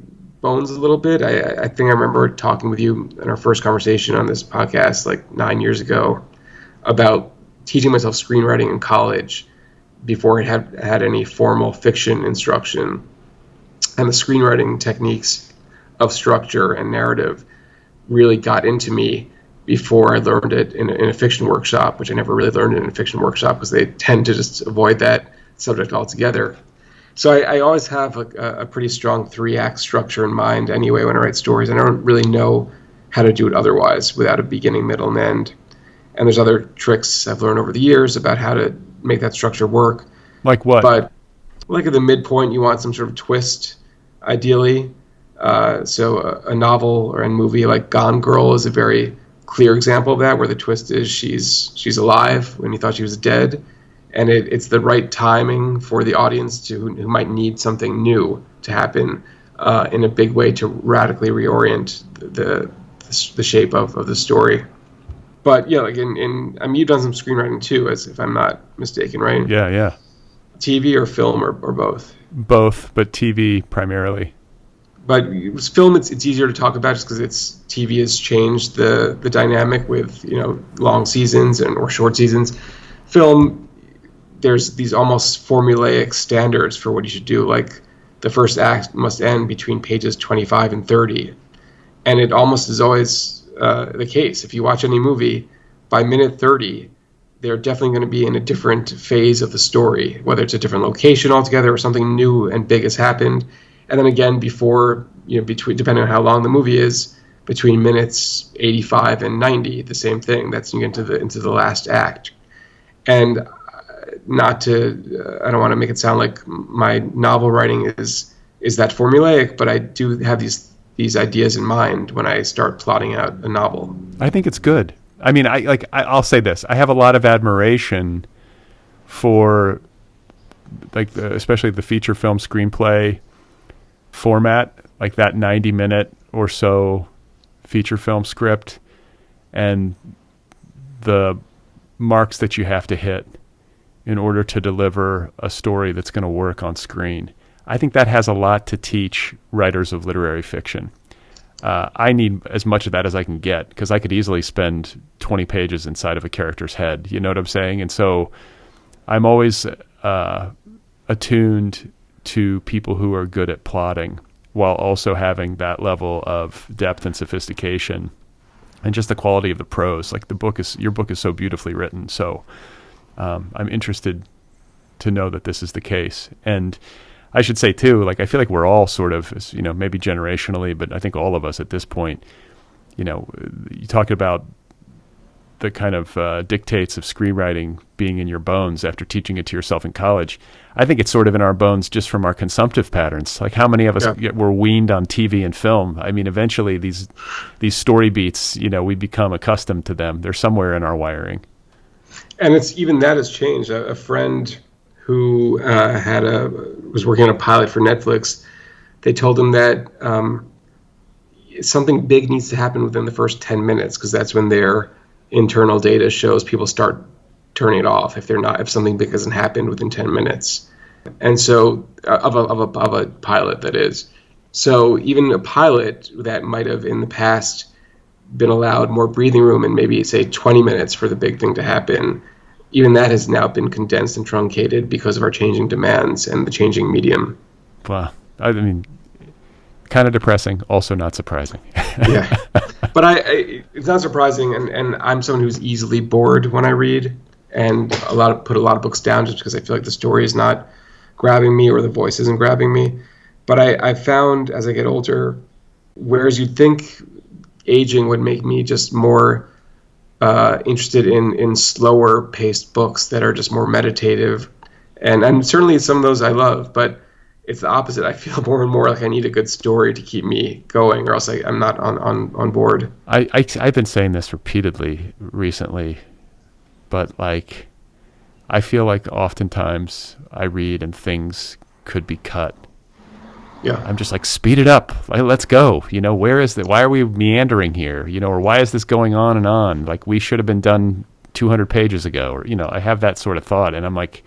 [SPEAKER 2] bones a little bit. I think I remember talking with you in our first conversation on this podcast like 9 years ago about teaching myself screenwriting in college before I had any formal fiction instruction. And the screenwriting techniques of structure and narrative really got into me before I learned it in a fiction workshop, which I never really learned in a fiction workshop because they tend to just avoid that subject altogether. So I always have a pretty strong 3-act structure in mind anyway when I write stories. I don't really know how to do it otherwise without a beginning, middle, and end. And there's other tricks I've learned over the years about how to make that structure work.
[SPEAKER 1] Like what?
[SPEAKER 2] But like at the midpoint, you want some sort of twist, ideally. So a novel or a movie like Gone Girl is a very clear example of that, where the twist is she's alive when you thought she was dead. And it's the right timing for the audience who might need something new to happen in a big way to radically reorient the shape of the story. But yeah, like you've done some screenwriting too, as if I'm not mistaken, right?
[SPEAKER 1] Yeah.
[SPEAKER 2] TV or film or both?
[SPEAKER 1] Both, but TV primarily.
[SPEAKER 2] But film, it's easier to talk about just because TV has changed the dynamic with long seasons or short seasons. Film, there's these almost formulaic standards for what you should do. Like the first act must end between pages 25 and 30, and it almost is always the case. If you watch any movie, by minute 30, they're definitely going to be in a different phase of the story, whether it's a different location altogether or something new and big has happened. And then again, before, depending on how long the movie is, between minutes 85 and 90, the same thing. That's into the last act. And I don't want to make it sound like my novel writing is that formulaic, but I do have these ideas in mind when I start plotting out a novel.
[SPEAKER 1] I think it's good. I mean, I'll say this. I have a lot of admiration for especially the feature film screenplay format, like that 90-minute or so feature film script and the marks that you have to hit in order to deliver a story that's going to work on screen. I think that has a lot to teach writers of literary fiction. I need as much of that as I can get because I could easily spend 20 pages inside of a character's head. You know what I'm saying? And so I'm always attuned to people who are good at plotting while also having that level of depth and sophistication and just the quality of the prose. Like your book is so beautifully written. So I'm interested to know that this is the case. And I should say too, I feel like we're all sort of, maybe generationally, but I think all of us at this point, you talk about the kind of dictates of screenwriting being in your bones after teaching it to yourself in college. I think it's sort of in our bones just from our consumptive patterns. Like how many of us were weaned on TV and film? I mean, eventually these story beats, we become accustomed to them. They're somewhere in our wiring.
[SPEAKER 2] And even that has changed. A friend who was working on a pilot for Netflix, they told him that something big needs to happen within the first 10 minutes because that's when their internal data shows people start turning it off if something big hasn't happened within 10 minutes. And so of a pilot, that is. So even a pilot that might have in the past been allowed more breathing room and maybe say 20 minutes for the big thing to happen, even that has now been condensed and truncated because of our changing demands and the changing medium.
[SPEAKER 1] Wow. I mean, kind of depressing, also not surprising.
[SPEAKER 2] Yeah. But it's not surprising, and I'm someone who's easily bored when I read, and put a lot of books down just because I feel like the story is not grabbing me or the voice isn't grabbing me. But I found as I get older, whereas you'd think aging would make me just more interested in slower paced books that are just more meditative, and certainly some of those I love, but it's the opposite. I feel more and more like I need a good story to keep me going, or else I'm not on board.
[SPEAKER 1] I've been saying this repeatedly recently, but like, I feel like oftentimes I read and things could be cut.
[SPEAKER 2] Yeah.
[SPEAKER 1] I'm just like, speed it up. Like, let's go. You know, where is it? Why are we meandering here? You know, or why is this going on and on? Like, we should have been done 200 pages ago. Or, you know, I have that sort of thought. And I'm like,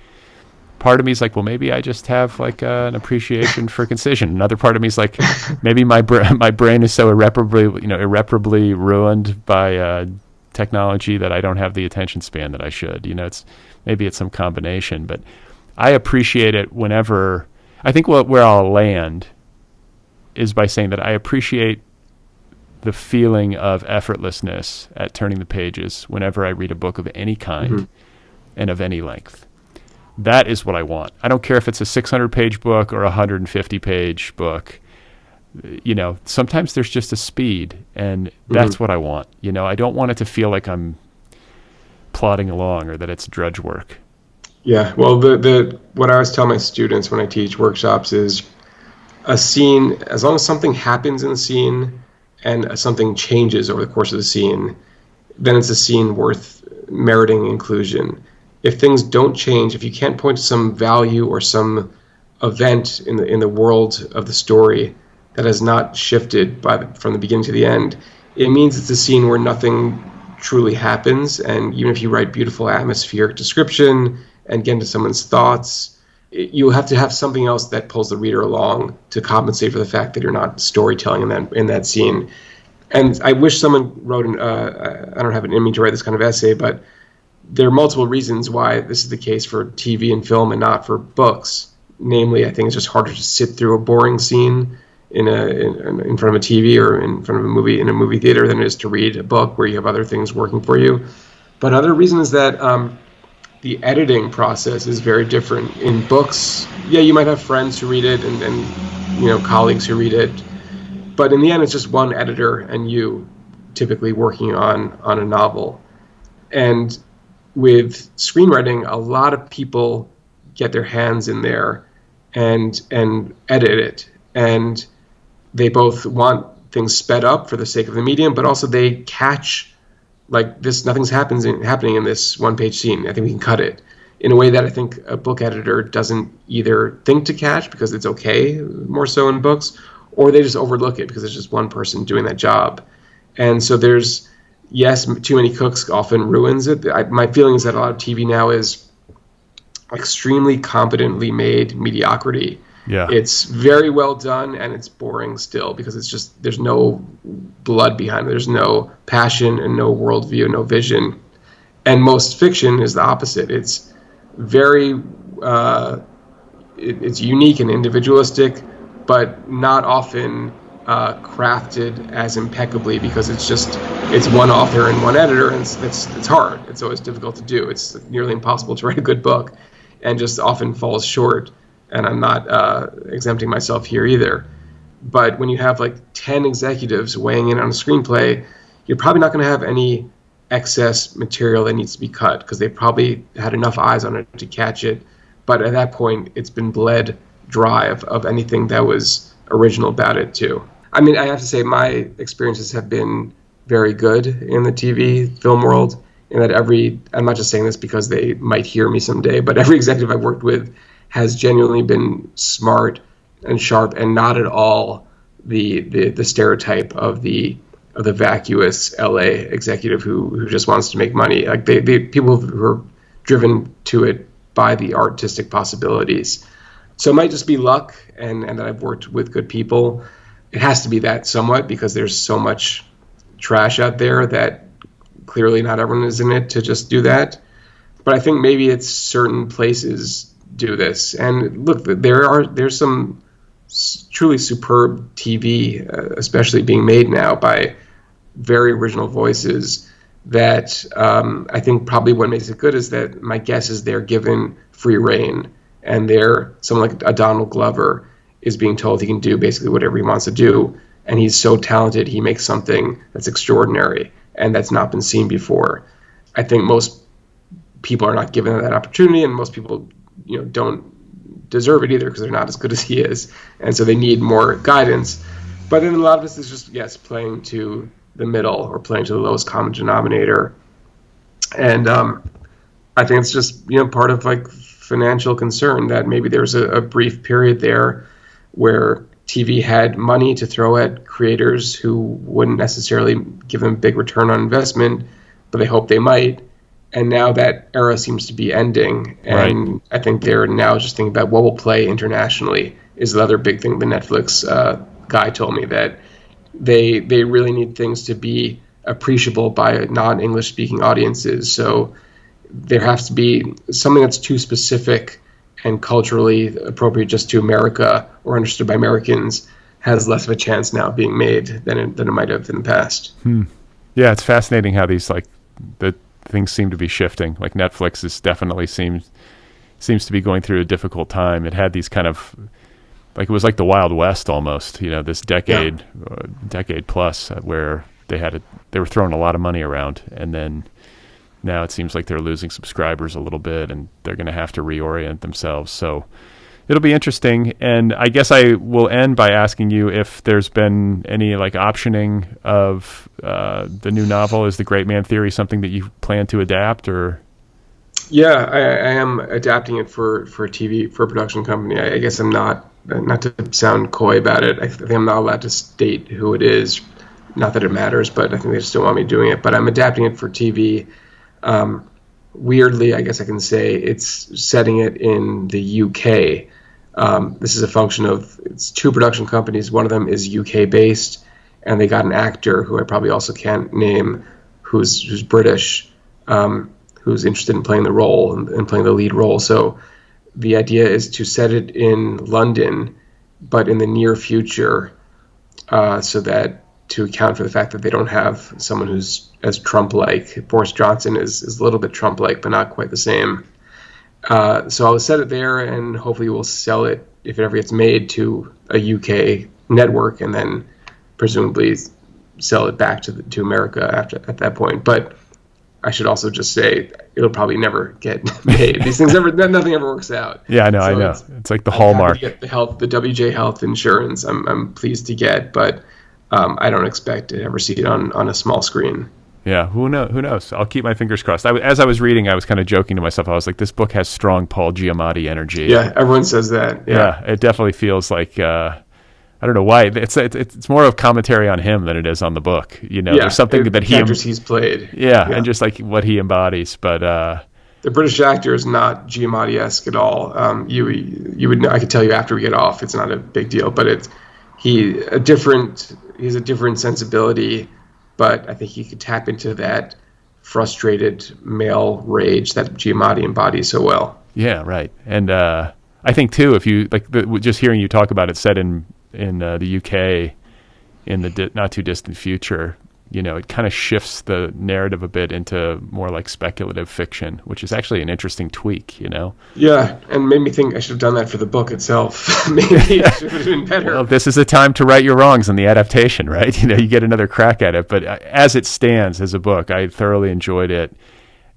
[SPEAKER 1] part of me is like, well, maybe I just have like an appreciation for concision. Another part of me is like, maybe my brain is so irreparably ruined by technology that I don't have the attention span that I should. You know, maybe it's some combination, but I appreciate it whenever. I think where I'll land is by saying that I appreciate the feeling of effortlessness at turning the pages whenever I read a book of any kind and of any length. That is what I want. I don't care if it's a 600-page book or a 150-page book. You know, sometimes there's just a speed, and that's what I want. You know, I don't want it to feel like I'm plodding along or that it's drudge work.
[SPEAKER 2] Yeah, well, what I always tell my students when I teach workshops is a scene, as long as something happens in the scene and something changes over the course of the scene, then it's a scene worth meriting inclusion. If things don't change, if you can't point to some value or some event in the world of the story that has not shifted from the beginning to the end, it means it's a scene where nothing truly happens. And even if you write beautiful atmospheric description and get into someone's thoughts, you have to have something else that pulls the reader along to compensate for the fact that you're not storytelling in that scene. And I wish someone wrote I don't have an image to write this kind of essay, but there are multiple reasons why this is the case for TV and film and not for books. Namely, I think it's just harder to sit through a boring scene in front of a TV or in front of a movie in a movie theater than it is to read a book where you have other things working for you. But another reason is that the editing process is very different. In books, yeah, you might have friends who read it and colleagues who read it, but in the end, it's just one editor and you typically working on a novel. And with screenwriting, a lot of people get their hands in there and edit it, and they both want things sped up for the sake of the medium, but also they catch like this, nothing's happening in this one-page scene. I think we can cut it in a way that I think a book editor doesn't either think to catch because it's okay, more so in books, or they just overlook it because it's just one person doing that job. And so there's, yes, too many cooks often ruins it. My feeling is that a lot of TV now is extremely competently made mediocrity.
[SPEAKER 1] Yeah.
[SPEAKER 2] It's very well done and it's boring still because it's just, there's no blood behind it. There's no passion and no worldview, no vision. And most fiction is the opposite. It's very, it's unique and individualistic, but not often crafted as impeccably because it's one author and one editor, and it's hard. It's always difficult to do. It's nearly impossible to write a good book and just often falls short. And I'm not exempting myself here either. But when you have like 10 executives weighing in on a screenplay, you're probably not going to have any excess material that needs to be cut because they probably had enough eyes on it to catch it. But at that point, it's been bled dry of anything that was original about it too. I mean, I have to say my experiences have been very good in the TV film world, in that I'm not just saying this because they might hear me someday, but every executive I've worked with has genuinely been smart and sharp and not at all the stereotype of the vacuous LA executive who just wants to make money. Like they people who are driven to it by the artistic possibilities. So it might just be luck and that I've worked with good people. It has to be that somewhat because there's so much trash out there that clearly not everyone is in it to just do that. But I think maybe it's certain places do this. And look, there's some truly superb TV, especially being made now by very original voices that I think probably what makes it good is that my guess is they're given free rein and someone like a Donald Glover is being told he can do basically whatever he wants to do. And he's so talented, he makes something that's extraordinary and that's not been seen before. I think most people are not given that opportunity, and most people don't deserve it either because they're not as good as he is, and so they need more guidance. But then a lot of this is just, yes, playing to the middle or playing to the lowest common denominator. And I think it's just, part of like financial concern that maybe there's a brief period there where TV had money to throw at creators who wouldn't necessarily give them a big return on investment, but they hope they might. And now that era seems to be ending. And right. I think they're now just thinking about what will play internationally is the other big thing the Netflix guy told me, that they really need things to be appreciable by non-English speaking audiences. So there has to be something that's too specific and culturally appropriate just to America or understood by Americans has less of a chance now being made than it might have in the past.
[SPEAKER 1] Yeah, it's fascinating how these the things seem to be shifting. Like Netflix is definitely seems to be going through a difficult time. It had these kind of it was like the Wild West almost, this decade plus where they were throwing a lot of money around, and then now it seems like they're losing subscribers a little bit, and they're going to have to reorient themselves. So it'll be interesting. And I guess I will end by asking you if there's been any optioning of the new novel. Is The Great Man Theory something that you plan to adapt, or?
[SPEAKER 2] Yeah, I am adapting it for TV, for a production company. I guess I'm not to sound coy about it. I think I'm not allowed to state who it is. Not that it matters, but I think they just don't want me doing it. But I'm adapting it for TV. Weirdly, I guess I can say it's setting it in the UK. This is a function of it's two production companies. One of them is UK based, and they got an actor who I probably also can't name, who's British, who's interested in playing the role and playing the lead role. So the idea is to set it in London, but in the near future, so that to account for the fact that they don't have someone who's as Trump-like. Boris Johnson is a little bit Trump-like, but not quite the same. So I'll set it there, and hopefully we'll sell it, if it ever gets made, to a UK network, and then presumably sell it back to America at that point. But I should also just say it'll probably never get made. These things nothing ever works out.
[SPEAKER 1] Yeah, I know. So I know. It's like the hallmark.
[SPEAKER 2] Get the WJ Health insurance. I'm pleased to get, but I don't expect to ever see it on a small screen.
[SPEAKER 1] Yeah, who knows? I'll keep my fingers crossed. As I was reading, I was kind of joking to myself. I was like, this book has strong Paul Giamatti energy.
[SPEAKER 2] Yeah, everyone says that.
[SPEAKER 1] Yeah, it definitely feels like, I don't know why. It's more of commentary on him than it is on the book. There's something that
[SPEAKER 2] he's played.
[SPEAKER 1] Yeah, and just like what he embodies. But
[SPEAKER 2] the British actor is not Giamatti-esque at all. You would know, I could tell you after we get off. It's not a big deal, but he has a different sensibility. But I think he could tap into that frustrated male rage that Giamatti embodies so well.
[SPEAKER 1] Yeah, right. And I think too, if you just hearing you talk about it set in the UK in the not too distant future, it kind of shifts the narrative a bit into more like speculative fiction, which is actually an interesting tweak.
[SPEAKER 2] Yeah, and made me think I should have done that for the book itself. Maybe it should have been better.
[SPEAKER 1] Well, this is a time to right your wrongs in the adaptation, right? You get another crack at it. But as it stands as a book, I thoroughly enjoyed it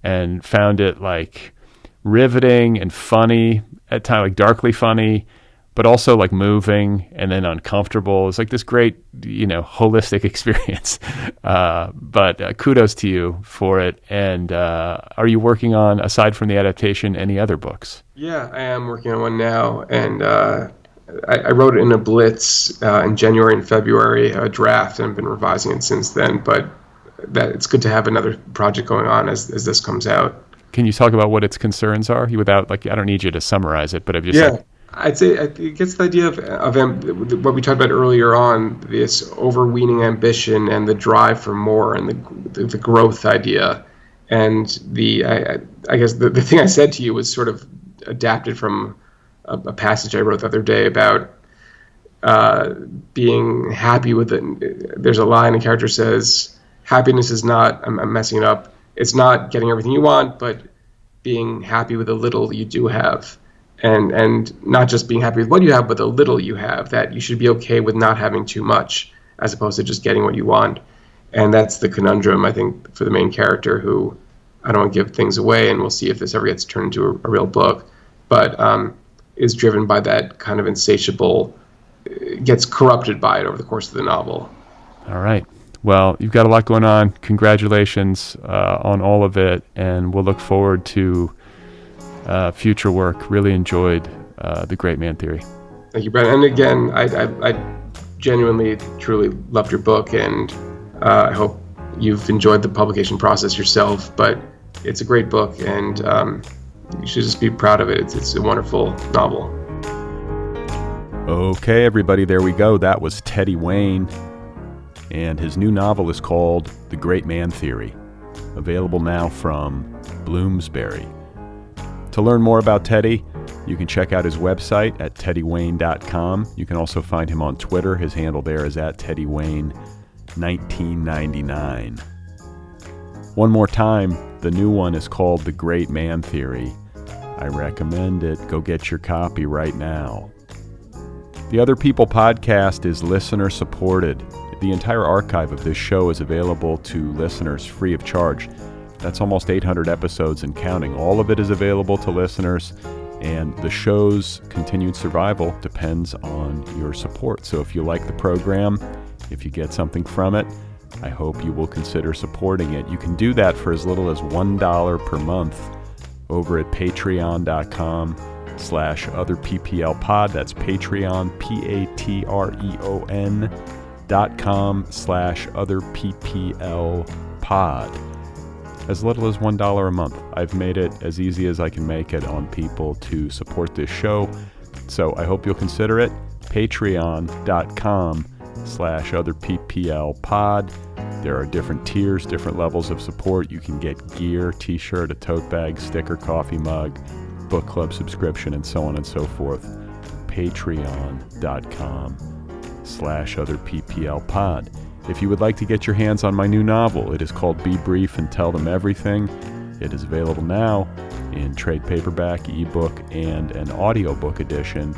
[SPEAKER 1] and found it riveting and funny at times, darkly funny, but also moving and then uncomfortable. It's this great, holistic experience. But kudos to you for it. And are you working on, aside from the adaptation, any other books?
[SPEAKER 2] Yeah, I am working on one now. And I wrote it in a blitz in January and February, a draft, and I've been revising it since then. But it's good to have another project going on as this comes out.
[SPEAKER 1] Can you talk about what its concerns are? Without, I don't need you to summarize it, but I've just
[SPEAKER 2] I'd say it gets the idea of what we talked about earlier on, this overweening ambition and the drive for more and the growth idea. And I guess the thing I said to you was sort of adapted from a passage I wrote the other day about being happy with it. There's a line a character says, happiness is not, I'm messing it up, it's not getting everything you want, but being happy with the little you do have. And not just being happy with what you have, but the little you have, that you should be okay with not having too much as opposed to just getting what you want. And that's the conundrum, I think, for the main character, who I don't want to give things away, and we'll see if this ever gets turned into a real book. But is driven by that kind of insatiable, gets corrupted by it over the course of the novel.
[SPEAKER 1] All right. Well, you've got a lot going on. Congratulations on all of it, and we'll look forward to future work. Really enjoyed The Great Man Theory.
[SPEAKER 2] Thank you, Brad. And again, I genuinely, truly loved your book, and I hope you've enjoyed the publication process yourself. But it's a great book, and you should just be proud of it. It's a wonderful novel.
[SPEAKER 1] Okay, everybody, there we go. That was Teddy Wayne, and his new novel is called The Great Man Theory, available now from Bloomsbury. To learn more about Teddy, you can check out his website at teddywayne.com. You can also find him on Twitter. His handle there is at teddywayne1999. One more time, the new one is called The Great Man Theory. I recommend it. Go get your copy right now. The Other People podcast is listener supported. The entire archive of this show is available to listeners free of charge. That's almost 800 episodes and counting. All of it is available to listeners, and the show's continued survival depends on your support. So if you like the program, if you get something from it, I hope you will consider supporting it. You can do that for as little as $1 per month over at patreon.com/otherpplpod. That's Patreon, patreon.com/otherpplpod. As little as $1 a month. I've made it as easy as I can make it on people to support this show. So I hope you'll consider it. Patreon.com/otherpplpod. There are different tiers, different levels of support. You can get gear, t-shirt, a tote bag, sticker, coffee mug, book club subscription, and so on and so forth. Patreon.com/otherpplpod. If you would like to get your hands on my new novel, it is called Be Brief and Tell Them Everything. It is available now in trade paperback, ebook, and an audiobook edition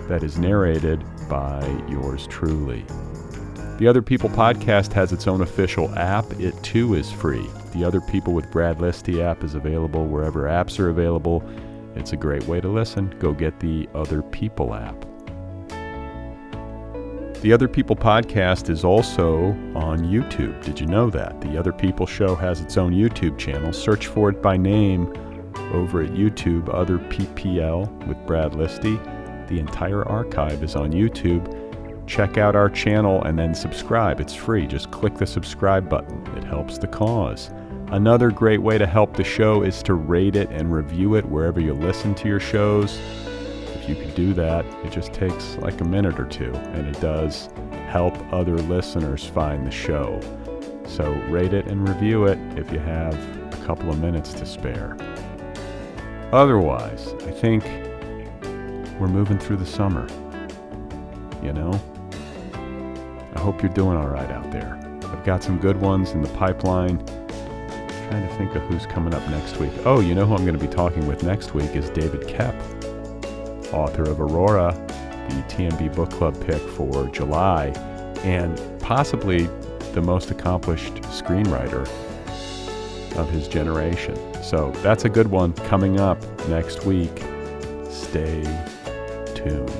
[SPEAKER 1] that is narrated by yours truly. The Other People podcast has its own official app. It too is free. The Other People with Brad Listi app is available wherever apps are available. It's a great way to listen. Go get the Other People app. The Other People podcast is also on YouTube. Did you know that? The Other People show has its own YouTube channel. Search for it by name over at YouTube, Otherppl with Brad Listi. The entire archive is on YouTube. Check out our channel and then subscribe. It's free. Just click the subscribe button. It helps the cause. Another great way to help the show is to rate it and review it wherever you listen to your shows. If you could do that, it just takes like a minute or two, and it does help other listeners find the show. So rate it and review it if you have a couple of minutes to spare. Otherwise, I think we're moving through the summer. You know? I hope you're doing all right out there. I've got some good ones in the pipeline. I'm trying to think of who's coming up next week. Oh, you know who I'm going to be talking with next week is David Koepp, author of Aurora, the TMB Book Club pick for July, and possibly the most accomplished screenwriter of his generation. So that's a good one coming up next week. Stay tuned.